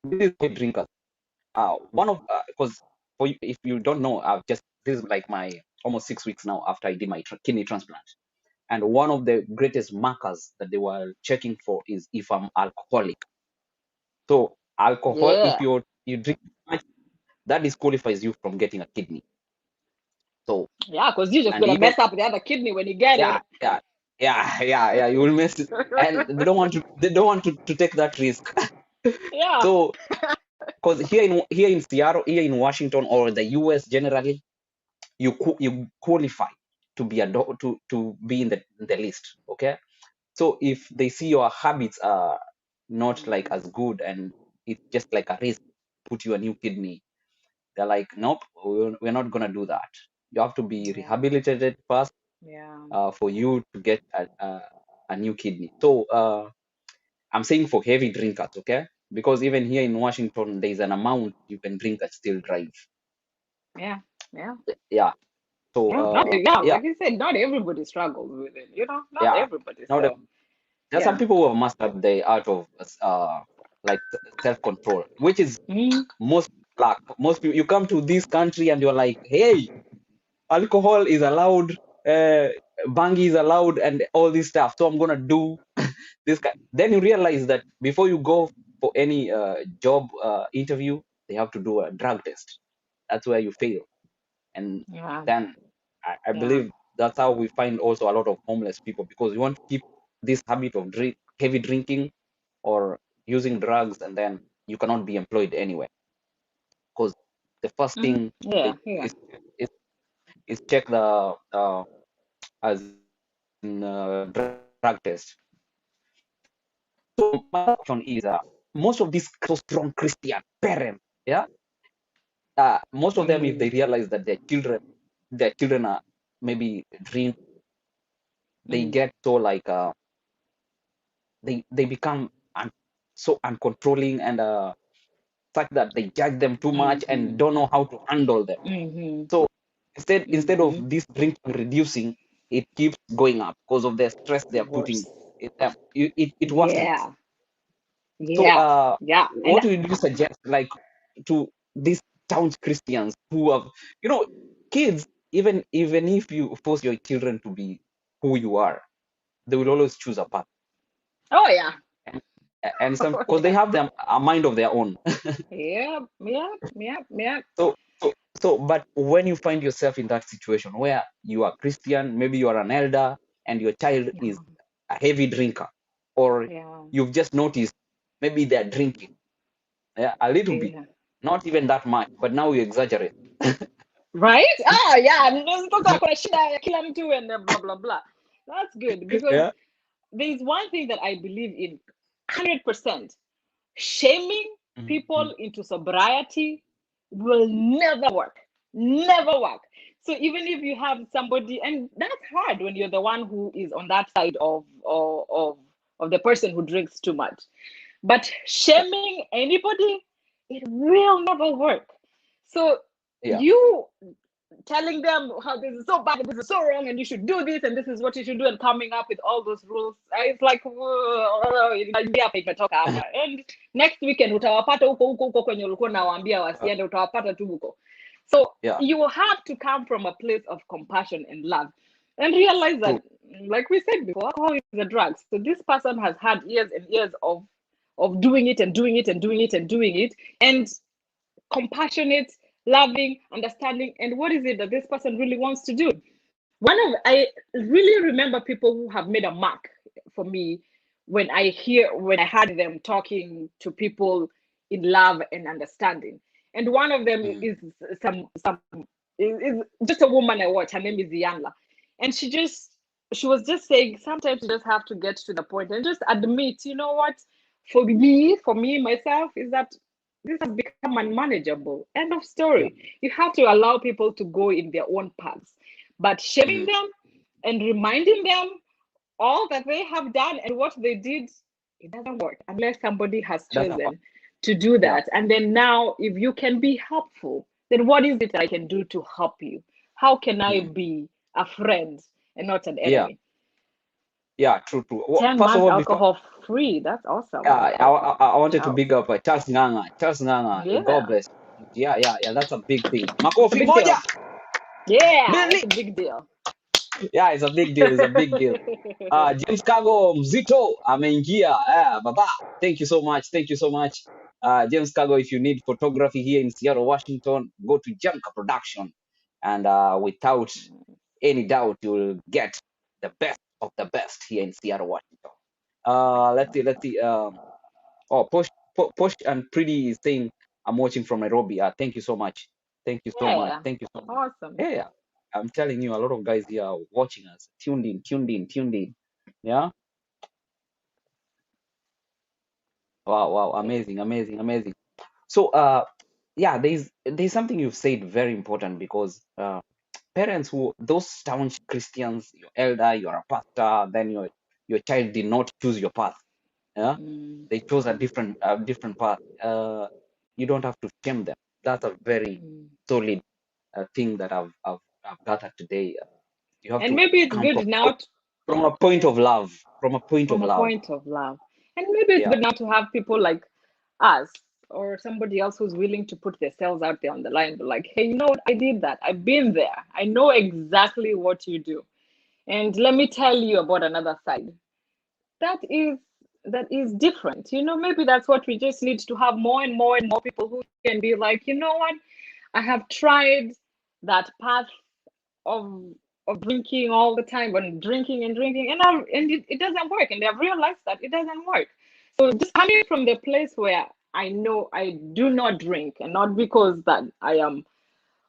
this is drinkers. One of because for you, if you don't know, I've just this is like my almost 6 weeks now after I did my kidney transplant, And one of the greatest markers that they were checking for is if I'm alcoholic. So alcohol, if Yeah. you drink too much, that disqualifies you from getting a kidney. So, Yeah, because you're just and gonna even mess up the other kidney when you get yeah, it. yeah, yeah, you will miss it. And they don't want to take that risk. Yeah. So, because here in Seattle, here in Washington or the US generally, you qualify to be to be in the list. Okay. So if they see your habits are not like as good and it's just like a risk, put you a new kidney, they're like, nope, we're not gonna do that. You have to be Yeah. rehabilitated first Yeah. for you to get a new kidney. So I'm saying for heavy drinkers, okay? Because even here in Washington, there's an amount you can drink and still drive. Yeah. Yeah. Yeah. So Yeah. Yeah. yeah, Like you said, not everybody struggles with it. Not yeah. everybody. Now So there are some yeah. people who have mastered the art of like self-control, which is Mm, most black. Most people, you come to this country and you're like, hey, alcohol is allowed, uh, bangi is allowed, and all this stuff. So I'm gonna do this. Then you realize that before you go for any job interview, they have to do a drug test. That's where you fail, and yeah. then I Yeah. believe that's how we find also a lot of homeless people because you want to keep this habit of heavy drinking or using drugs, and then you cannot be employed anywhere because the first Mm, thing they yeah. do Yeah. is check the as in drug test. So my question is, most of these so strong Christian parents, yeah, most of them, if they Mm, realize that their children are maybe drink, they mm, get so like they become so uncontrolling and such that they judge them too much and mm-hmm. don't know how to handle them. Mm-hmm. So instead of Mm-hmm. this drinking reducing, it keeps going up because of the stress they are putting. Worse. It worsens. Yeah. So Yeah. Yeah. And what would you suggest like to these towns Christians who have, you know, kids, even if you force your children to be who you are, they will always choose a path. oh yeah. And, and some Oh because they yeah. have them a mind of their own. Yep. Yep. Yep. Yep. So, but when you find yourself in that situation where you are Christian, maybe you are an elder and your child Yeah. is a heavy drinker, or Yeah. you've just noticed maybe they're drinking, yeah, a little bit, Yeah. not even that much, but now you exaggerate. Right? Ah, yeah. Sasa kuna shida ya kila mtu and blah blah blah. That's good because Yeah. there's one thing that I believe in 100%. Shaming Mhm. people into sobriety will never work. Never work. So even if you have somebody, and that's hard when you're the one who is on that side of the person who drinks too much. But Yeah. shaming anybody, it will never work. So Yeah. you telling them how this is so bad, this is so wrong, and you should do this, and this is what you should do, and coming up with all those rules. It's like inaingia imetoka hapa. And next weekend utawapata huko kwenye ulikuwa nawaambia wasiende, utawapata tu huko. So Yeah. you have to come from a place of compassion and love, and realize that, True. like we said before, alcohol is a drug. So this person has had years and years of doing it and doing it and doing it and doing it, and compassionate, loving, understanding, and what is it that this person really wants to do. I really remember people who have made a mark for me when I heard them talking to people in love and understanding. And one of them Mm. is some is just a woman I watch. Her name is Yanla, and she was just saying sometimes you just have to get to the point and just admit, you know what, for me myself, is that this has become unmanageable. End of Yeah. story. You have to allow people to go in their own paths, but shaming Mm. them and reminding them all that they have done and what they did, it doesn't work unless somebody has That's a fact. chosen to do Yeah. that. And then now, if you can be helpful, then what is it I can do to help you? How can I Mm. be a friend and not an Yeah. enemy? Yeah. True. 10 First of months all, before alcohol free. That's awesome. I wanted to Wow. big up Charles Nganga. Charles Nganga, God Yeah. bless. Yeah. That's a big thing. It's a Makofi big moja. deal. Yeah, Billy. that's a big deal. Yeah, it's a big deal. It's a big deal. James Cargo Mzito ameingia. Baba, thank you so much. Thank you so much. James Cargo, if you need photography here in Seattle, Washington, go to Jamka Production. And without any doubt, you'll get the best of the best here in Seattle, Washington. Let's see. Oh, Posh and Pretty is saying, I'm watching from Nairobi. Thank you so much. Thank you so much. Yeah, Thank you so much. awesome. Yeah, I'm telling you, a lot of guys here are watching us, tuned in, tuned in, tuned in. Yeah. Wow, wow, amazing, amazing, amazing. So, yeah, there's something you've said very important because parents who those staunch Christians, your elder, you are a pastor, then your child did not choose your path. Yeah, Mm, they chose a different path. You don't have to shame them. That's a very mm. solid thing that I've gathered today. You have And to maybe it's come good now from a point of love. From a point of from a love. point of love. And maybe it's Yeah. good now to have people like us or somebody else who's willing to put themselves out there on the line, but like, hey, you know what? I did that. I've been there. I know exactly what you do. And let me tell you about another side. That is that is different. Maybe that's what we just need to have more and more people who can be like, you know what? I have tried that path of drinking all the time and drinking and drinking and it doesn't work, and they've realized that it doesn't work. So just coming from the place where I know I do not drink, and not because that I am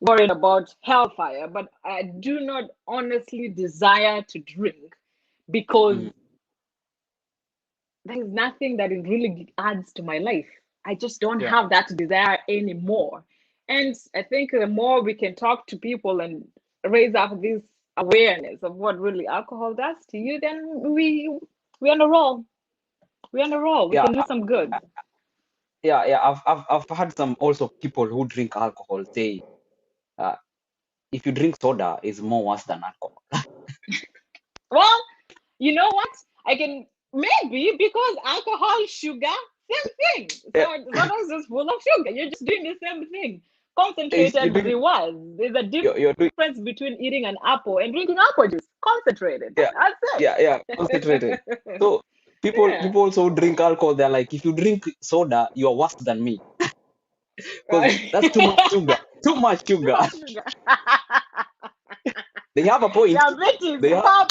worried about hellfire, but I do not honestly desire to drink because Mm, there is nothing that it really adds to my life. I just don't yeah. have that desire anymore. And I think the more we can talk to people and raise up this awareness of what really alcohol does to you, then we're on a roll. We're on a roll. We Yeah. can do some good. Yeah. I've had some also people who drink alcohol say, uh, if you drink soda, it's more worse than alcohol. Well, you know what? I can maybe because alcohol, sugar, same thing. Yeah. So soda is just full of sugar. You're just doing the same thing. Concentrated You're doing. rewards. There's a You're doing. difference between eating an apple and drinking apple juice. Concentrated. Yeah. That's Yeah. Concentrated. it. So Yeah. people also drink alcohol. They're like, if you drink soda, you are worse than me because Right. that's too much sugar. Too much Too sugar. much sugar. They have a point. Diabetes, They have pop.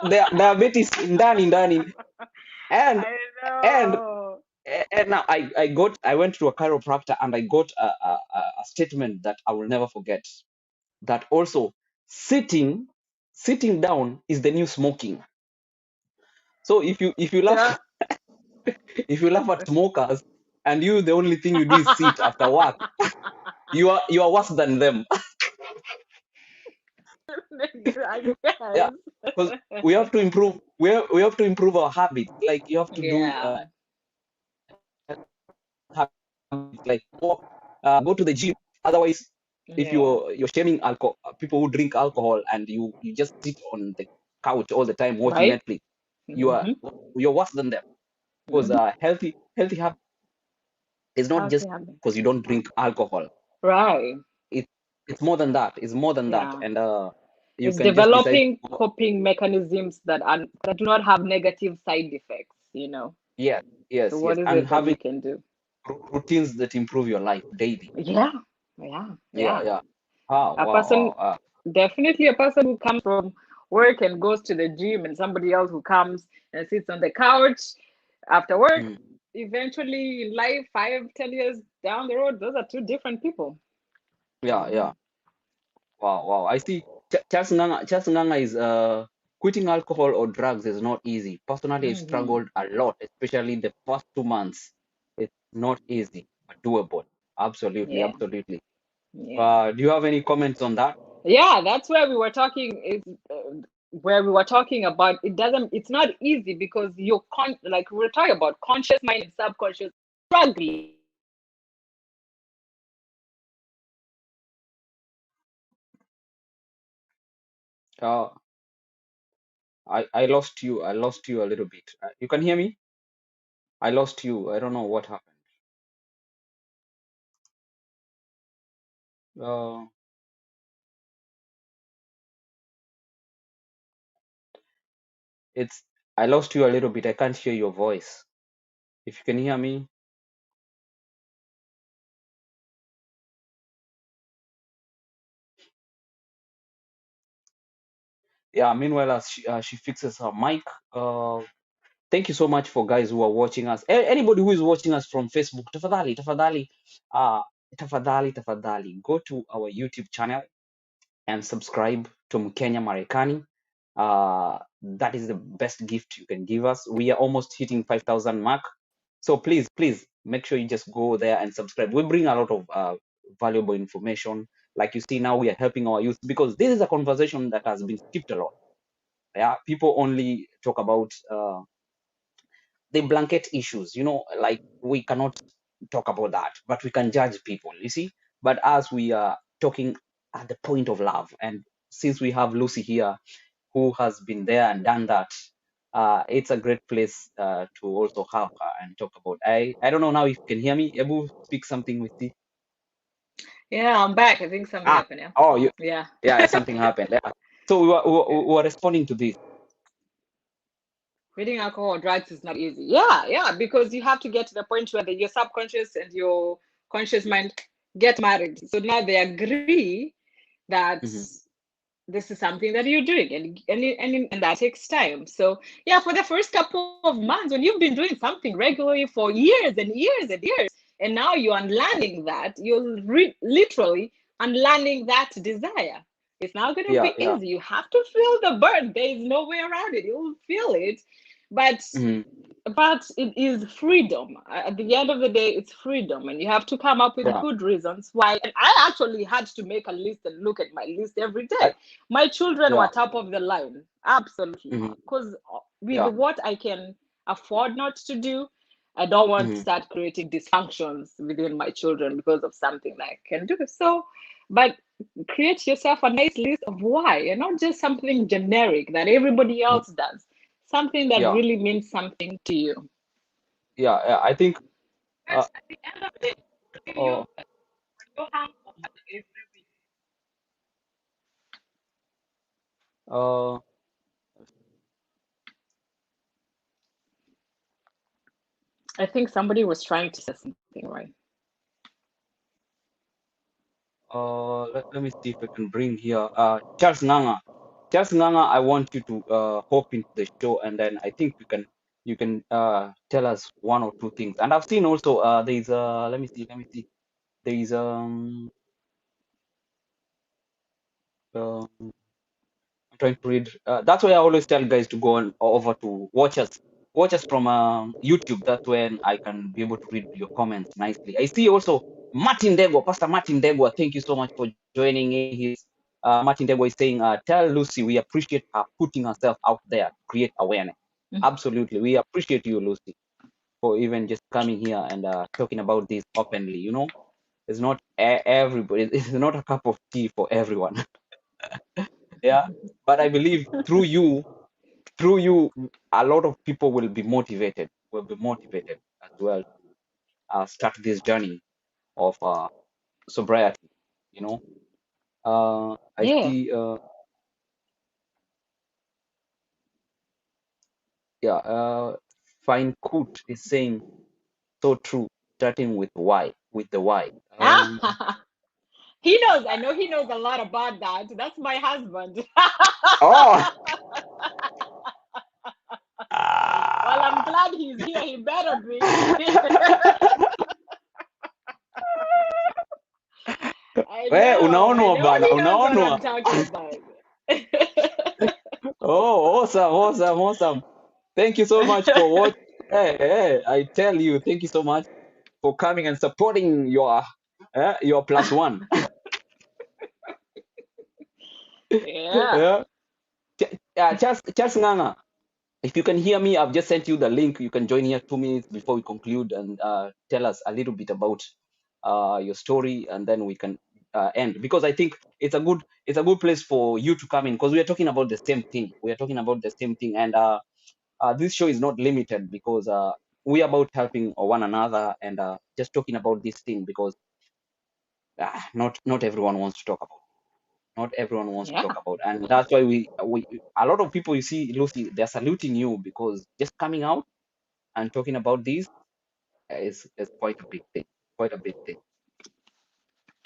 their diabetes ndani, and I and know. and now I went to a chiropractor and I got a statement that I will never forget. That also sitting down is the new smoking. So if you laugh Yeah. if you laugh at smokers and you the only thing you do is sit after work, you are worse than them. I Yeah, because guess. we have to improve our habits. Like you have to do Yeah. habits like walk, go to the gym. Otherwise, if Yeah. you're shaming alcohol, people who drink alcohol and you just sit on the couch all the time watching Right? Netflix, you are Mm-hmm. you're worse than them. Because Mm-hmm. healthy habit is not Healthy just habit. because you don't drink alcohol. Right. It it's more than that. It's more than that. Yeah. And you It's can just decide. developing coping mechanisms that do not have negative side effects. Yes, So yes, what yes, is and it that we having can do? routines that improve your life daily. Yeah. Yeah. Yeah, Yeah. yeah. Wow, A wow, person, wow. definitely a person who comes from work and goes to the gym, and somebody else who comes and sits on the couch after work, Mm, eventually in life, 5, 10 years down the road, those are two different people. yeah, Hmm. yeah. Wow, wow. I see. Charles Nganga is quitting alcohol or drugs is not easy. Personally, I Hmm. struggled a lot, especially the first 2 months. It's not easy, but doable. Absolutely, Yeah. absolutely. Yeah. Do you have any comments on that? Yeah, that's where we were talking is where we were talking about it's not easy because like we're talking about conscious mind and subconscious struggling. Uh, I lost you. I lost you a little bit. You can hear me? I lost you. I don't know what happened. Uh, It's I lost you a little bit. I can't hear your voice. If you can hear me, yeah. Meanwhile, as she fixes her mic, uh, thank you so much for guys who are watching us. Anybody who is watching us from Facebook, uh, tafadhali, go to our YouTube channel and subscribe to Mkenya Marekani. That is the best gift you can give us. We are almost hitting 5,000 mark. So please make sure you just go there and subscribe. We bring a lot of valuable information. Like you see now, we are helping our youth because this is a conversation that has been skipped a lot. Yeah, people only talk about the blanket issues. Like we cannot talk about that, but we can judge people. You see, but as we are talking at the point of love, and since we have Lucy here, who has been there and done that. It's a great place to also have her and talk about. I don't know now if you can hear me. Ebu, speak something with you. Yeah, I'm back. I think something Ah, happened. Yeah. oh, you, Yeah. yeah, something happened. Yeah. So we were responding to this. Quitting alcohol or drugs is not easy. Yeah, yeah, because you have to get to the point where your subconscious and your conscious mind get married. So now they agree that Hmm. this is something that you're doing, and that takes time. So yeah, for the first couple of months, when you've been doing something regularly for years and years and years, and now you're unlearning that, you're literally unlearning that desire. It's not going to Yeah, be yeah. easy. You have to feel the burn. There is no way around it. You'll feel it, but Hmm. it is freedom. At the end of the day, it's freedom, and you have to come up with Yeah, good reasons why. And I actually had to make a list and look at my list every day. My children yeah. were top of the line, absolutely, Hmm. because with Yeah. what I can afford not to do, I don't want to Hmm. start creating dysfunctions within my children because of something that I can do. So, but create yourself a nice list of why, and not just something generic that everybody else does. Something that Yeah, really means something to you. yeah, yeah. I think. But at the end of the day, when Oh, you have every week, uh, I think somebody was trying to say something, right? let me see if I can bring here. Charles Nganga. Charles Nganga, I want you to hop into the show, and then I think you can tell us one or two things. And I've seen also there's let me see there is uh, I'm trying to read. That's why I always tell guys to go on over to watch us from YouTube. That's when I can be able to read your comments nicely. I see also Martin Dego, Pastor Martin Dego. Thank you so much for joining in. Martin Dego is saying, "Tell Lucy we appreciate her putting herself out there to create awareness." Absolutely, we appreciate you, Lucy, for even just coming here and talking about this openly. It's not everybody. It's not a cup of tea for everyone. Yeah, but I believe through you a lot of people will be motivated as well to start this journey of sobriety. you know I Yeah. see yeah Fine Kut is saying so true, starting with the why. He knows. I know he knows a lot about that. That's my husband. Oh. Well, I'm glad he's here. He better be. I We know. I unaonwa know bana, he knows what unaonwa. I'm talking about. Oh, awesome, awesome, awesome. Thank you so much for what. Hey, hey, I tell you, thank you so much for coming and supporting your plus one. Yeah. Yeah. Charles Nganga, if you can hear me, I've just sent you the link. You can join here 2 minutes before we conclude and tell us a little bit about your story, and then we can end. Because I think it's a good place for you to come in because we are talking about the same thing. We are talking about the same thing, and this show is not limited because we are about helping one another and just talking about this thing because not everyone wants to talk about. Not everyone wants to talk Yeah, about, and that's why we a lot of people, you see, Lucy, they're saluting you because just coming out and talking about this is quite a big thing, quite a big thing.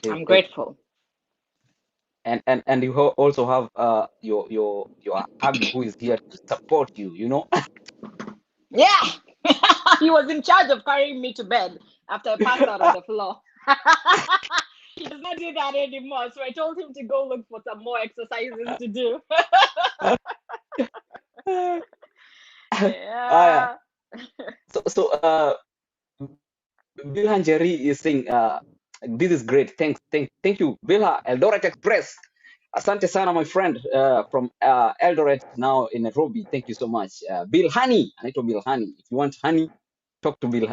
I'm It, grateful. and you also have your hubby who is here to support you. You know. Yeah, he was in charge of carrying me to bed after I passed out on the floor. He does not do that anymore, so I told him to go look for some more exercises to do. Yeah. Yeah. So Bilhan Jerry is saying, this is great. Thank you, Bilha Eldoret Express. Asante sana, my friend, from Eldoret, now in Nairobi. Thank you so much. Bill Honey, anaitwa Bill Honey. If you want honey, talk to Bill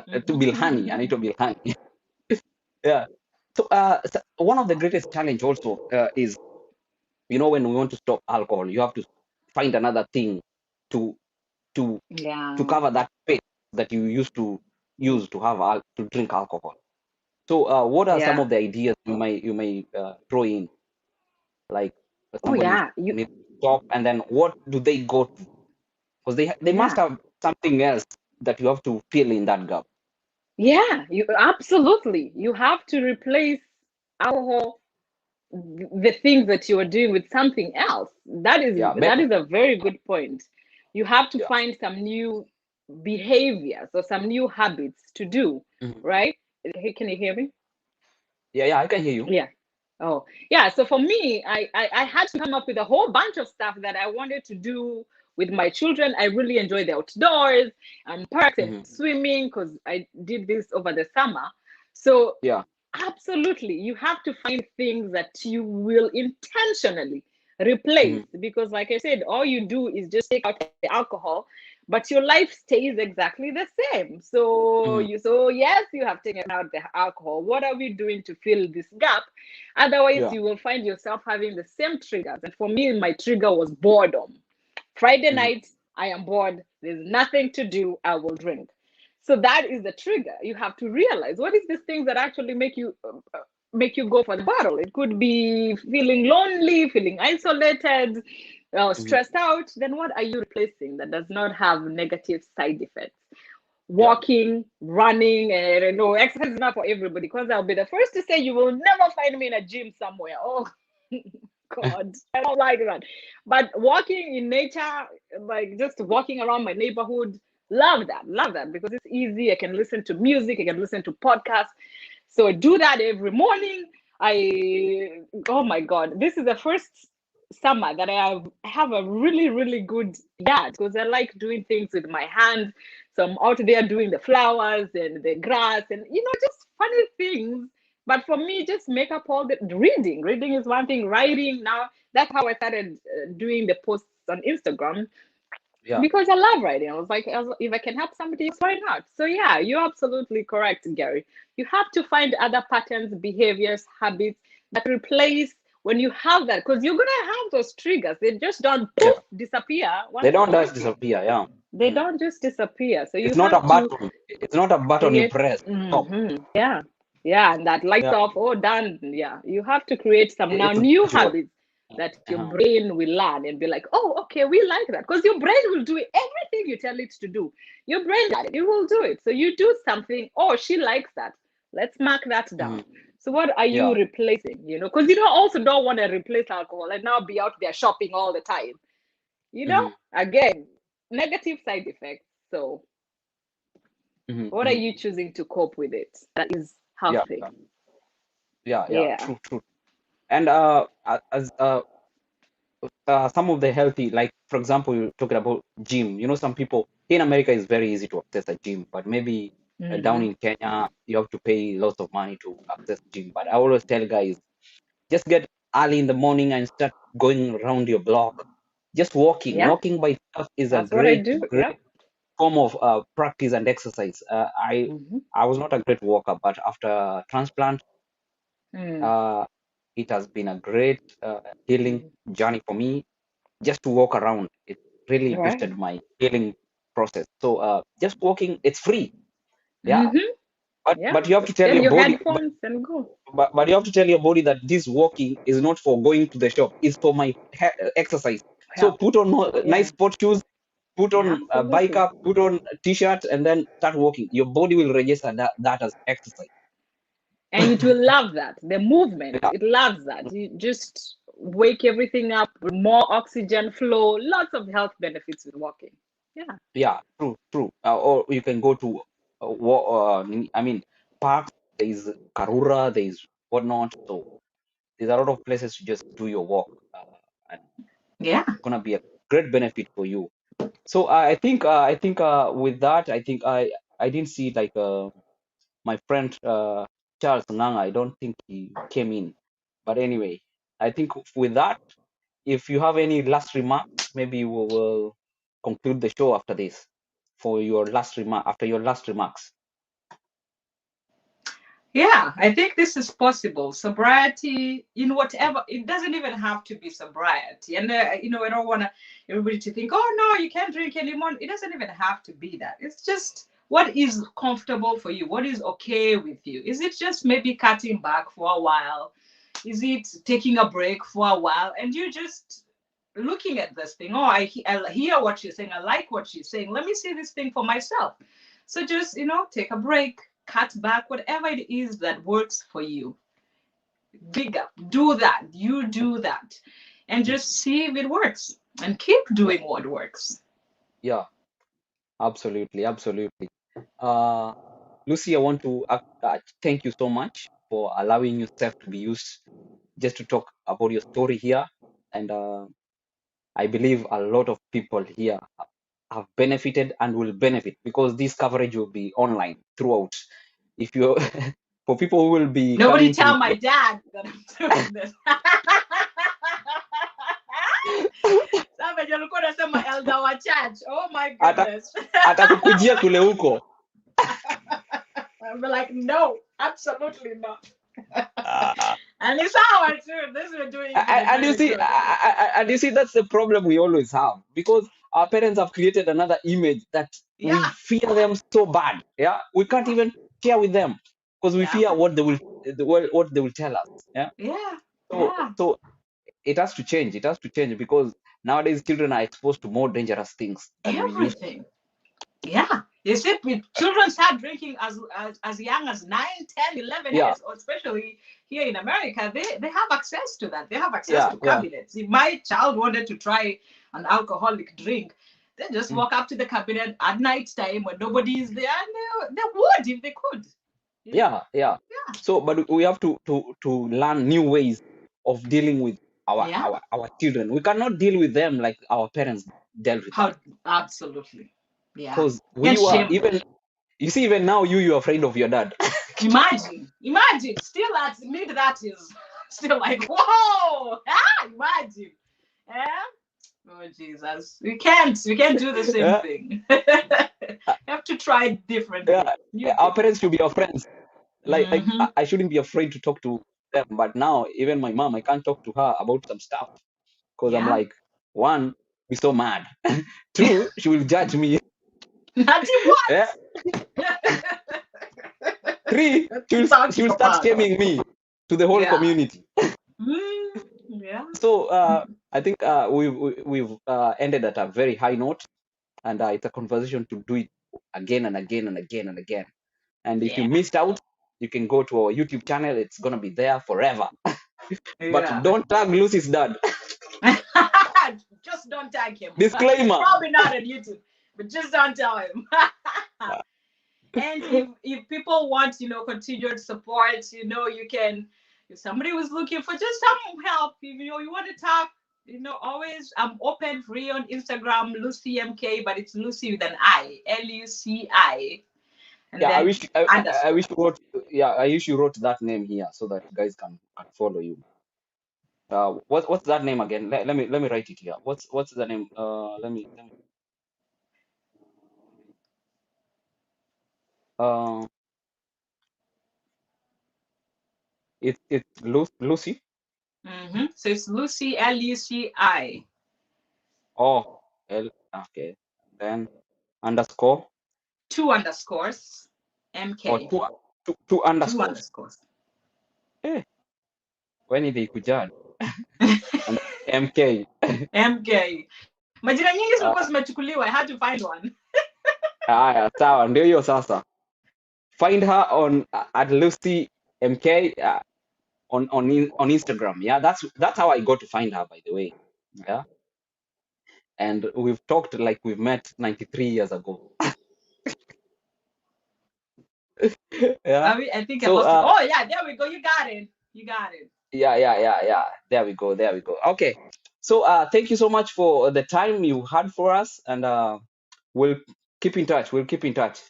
Honey, anaitwa Bill Honey. Yeah. So one of the greatest challenge also is, when we want to stop alcohol, you have to find another thing to to to Yeah. cover that space that you used to use to have to drink alcohol. So what are some Yeah. of the ideas you may throw in, like Oh somebody yeah. You needs to stop, and then what do they go to? Because they must yeah. have something else that you have to fill in that gap. Yeah, you absolutely. You have to replace alcohol, the things that you are doing, with something else. That is Yeah, that better. is a very good point. You have to Yeah. find some new behaviors or some new habits to do, Mhm. right? Hey, can you hear me? Yeah, I can hear you. Yeah. Oh, yeah. So for me, I had to come up with a whole bunch of stuff that I wanted to do with my children. I really enjoy the outdoors and parks and Hmm. swimming because I did this over the summer. So Yeah. absolutely, you have to find things that you will intentionally replace Hmm. because, like I said, all you do is just take out the alcohol, but your life stays exactly the same. So Hmm. yes, you have taken out the alcohol. What are we doing to fill this gap? Otherwise, Yeah. you will find yourself having the same triggers. And for me, my trigger was boredom. Friday Hmm. night, I am bored. There's nothing to do. I will drink. So that is the trigger. You have to realize what is this thing that actually make you go for the bottle. It could be feeling lonely, feeling isolated, Hmm. stressed out. Then what are you replacing that does not have negative side effects? Yeah. Walking, running, and exercise is not for everybody. Because I'll be the first to say you will never find me in a gym somewhere. Oh, God, I don't like that. But walking in nature, like just walking around my neighborhood, love that because it's easy. I can listen to music, I can listen to podcasts. So I do that every morning. Oh my God, this is the first summer that I have a really, really good yard because I like doing things with my hands. So I'm out there doing the flowers and the grass and, just funny things. But for me, just make up all the reading. Reading is one thing, writing now. That's how I started doing the posts on Instagram Yeah. because I love writing. I was like, if I can help somebody else, why not? So yeah, you're absolutely correct, Gary. You have to find other patterns, behaviors, habits that replace when you have that, because you're gonna have those triggers. They just don't poof Yeah. disappear They once in don't a just while. disappear. Yeah. They Mhm. don't just disappear. So you It's not a have to button. It's not a button you create. press. Stop. Yeah, yeah, and that lights Yeah. off. Oh, done. Yeah, you have to create some now It's new visual. habits that your Uh-huh. brain will learn and be like, oh, okay, we like that, because your brain will do everything you tell it to do. Your brain got it. It will do it. So you do something. Oh, she likes that. Let's mark that down. Hmm. So what are you Yeah. replacing? Because you don't want to replace alcohol and now be out there shopping all the time. Hmm. Again, negative side effects. So Hmm. what are Hmm. you choosing to cope with it that is Yeah. healthy? Yeah. Yeah. Yeah. True. True. And as some of the healthy, like for example, you're talking about gym. Some people in America is very easy to access a gym, but maybe down Hmm. in Kenya you have to pay lots of money to access gym. But I always tell guys, just get early in the morning and start going around your block. Just walking. Yeah, Walking by itself is a that's what I great, do. Yeah. great form of practice and exercise. I Hmm. I was not a great walker, but after transplant, Mm. uh, it has been a great healing Hmm. journey for me. Just to walk around, it really Right. boosted my healing process. So just walking, it's free. Yeah, Hmm. Yeah. but you have to tell Get your your body, headphones and go. but you have to tell your body that this walking is not for going to the shop. It's for my exercise. So Help. put on Yeah. nice sport shoes, put on a bike Absolutely. up, put on a t-shirt, and then start walking. Your body will register that as exercise. And it will love that. The movement, Yeah, it loves that. You just wake everything up with more oxygen flow, lots of health benefits with walking. Yeah. yeah, true, true. Or you can go to, I mean, parks. There is Karura, there is whatnot. So there's a lot of places to just do your walk, and Yeah. it's gonna be a great benefit for you. So I think with that, I think I didn't see like my friend Charles Nanga. I don't think he came in, but anyway, I think with that, if you have any last remarks, maybe we will conclude the show after this. For your last remark, after your last remarks. Yeah, I think this is possible. Sobriety in whatever, it doesn't even have to be sobriety. And, I don't want everybody to think, oh, no, you can't drink anymore. It doesn't even have to be that. It's just what is comfortable for you, what is okay with you. Is it just maybe cutting back for a while? Is it taking a break for a while? And you just looking at this thing, oh, I hear what she's saying, I like what she's saying, let me see this thing for myself. So just take a break, cut back, whatever it is that works for you. Bigger, do that, you do that, and just see if it works and keep doing what works. Yeah, absolutely, absolutely. Lucy, I want to thank you so much for allowing yourself to be used just to talk about your story here. And I believe a lot of people here have benefited and will benefit because this coverage will be online throughout. If you for people who will be Nobody coming tell to my dad that I'm doing this. Sasa alikuwa anasema elder wa church. Oh my ata goodness. atakukujia kule huko. I'll be like, no, absolutely not. Uh, And it's our too. This we're doing it in and you see, America. and you see, that's the problem we always have because our parents have created another image that we Yeah. fear them so bad. Yeah, we can't Yeah. even share with them because we Yeah. fear what they will, what they will tell us. Yeah, Yeah. so Yeah. so it has to change. It has to change because nowadays children are exposed to more dangerous things than we used to. Everything. Yeah. You see, children start drinking as young as 9, 10, 11 Yeah, years, or especially here in America, they have access to that. They have access yeah, to yeah. cabinets. If my child wanted to try an alcoholic drink, they just Mm. walk up to the cabinet at night time when nobody is there, and they would if they could. Yeah, yeah. Yeah. So, but we have to learn new ways of dealing with Yeah. our children. We cannot deal with them like our parents dealt with them. How absolutely. Yeah. Because we Can't were shame them. even, you see, even now you're afraid of your dad. Imagine, still at mid that is still like, whoa, imagine. Yeah. Oh Jesus. We can't do the same Yeah, thing. We have to try yeah. differently. New Our things. parents should be our friends. Like Mm-hmm. I shouldn't be afraid to talk to them. But now, even my mom, I can't talk to her about some stuff because I'm Yeah. like, one, be so mad. Two, she will judge me. Nati Yeah. what? Three, Keep out she will your start mouth. shaming me to the whole Yeah. community. Yeah. So I think we've ended at a very high note, and it's a conversation to do it again and again and again and again. And if you Yeah. missed out, you can go to our YouTube channel. It's gonna be there forever. But Yeah. don't tag Lucy's dad. Just don't tag him. He's Disclaimer. probably not on YouTube, but just don't tell him. And if people want, continued support, you can. If somebody was looking for just some help, if you want to talk, always I'm open free on Instagram, Lucy MK, but it's Lucy with an I, LUCI, and Yeah, then I wish underscore. you wrote, yeah, I wish you wrote that name here so that guys can follow you. What's that name again? Let me write it here. What's the name? Let me uh it's Lucy. So it's Lucy, LUCI, Oh, okay. Then underscore two underscores, or MK. two. Two Two underscores. underscores. Eh, when they kujad. And MK. MK. Majina nyingi Uh, zilikuwa zimechukuliwa. I had to find one. Aya, sawa, ndio hiyo sasa. Find her on at Lucy MK on Instagram. Yeah, that's how I got to find her, by the way. Yeah, and we've talked like we've met 93 years ago. Yeah. I think I So lost it. Oh yeah, there we go. You got it. You got it. yeah. There we go. There we go. Okay. So thank you so much for the time you had for us, and we'll keep in touch. We'll keep in touch.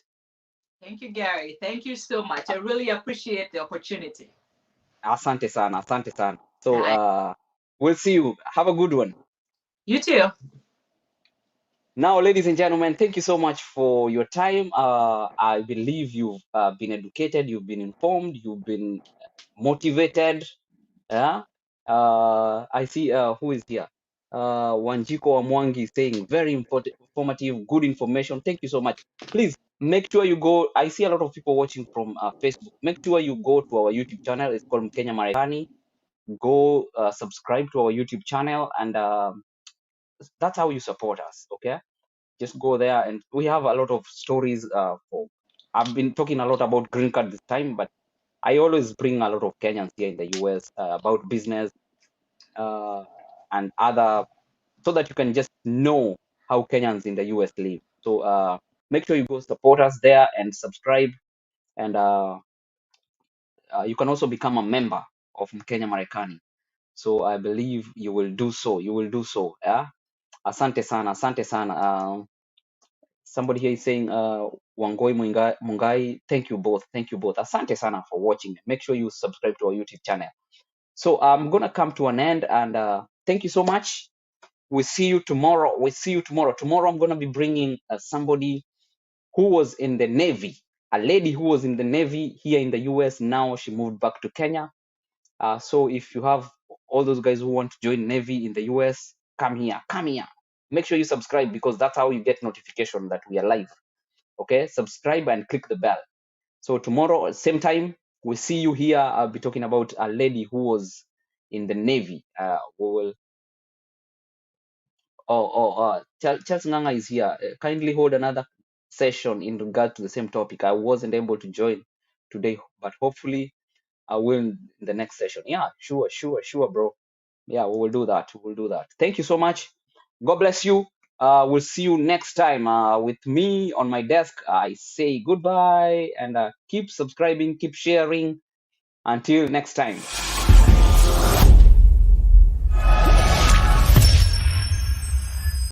Thank you, Gary. Thank you so much. I really appreciate the opportunity. Asante sana. Asante sana. So Hi. we'll see you. Have a good one. You too. Now, ladies and gentlemen, thank you so much for your time. I believe you've been educated, you've been informed, you've been motivated. Yeah. I see who is here. Wanjiko Amwangi is saying very informative, good information. Thank you so much. Please make sure you go. I see a lot of people watching from Facebook. Make sure you go to our YouTube channel. It's called Mkenya Marekani. Go subscribe to our YouTube channel, and that's how you support us. Okay, just go there, and we have a lot of stories. I've been talking a lot about green card this time, but I always bring a lot of Kenyans here in the US about business uh, and other, so that you can just know how Kenyans in the US live. So make sure you go support us there and subscribe, and you can also become a member of Mkenya Marekani. So I believe you will do so. You will do so. Yeah. Asante sana. Asante sana. Somebody here is saying, Wangoi Mungai, thank you both. Thank you both. Asante sana for watching. Make sure you subscribe to our YouTube channel. So I'm going to come to an end, and thank you so much. We'll see you tomorrow. We'll see you tomorrow. Tomorrow I'm going to be bringing somebody who was in the Navy, a lady who was in the Navy here in the US. Now she moved back to Kenya. So if you have all those guys who want to join Navy in the US, come here. Come here. Make sure you subscribe, because that's how you get notification that we are live. Okay, subscribe and click the bell. So tomorrow, same time, we see you here. I'll be talking about a lady who was in the Navy. We will. Charles Nganga is here. Kindly hold another session in regard to the same topic. I wasn't able to join today, but hopefully I will in the next session. Yeah, sure, bro. Yeah, we will do that. We will do that. Thank you so much. God bless you. We'll see you next time. With me on my desk, I say goodbye, and keep subscribing, keep sharing. Until next time.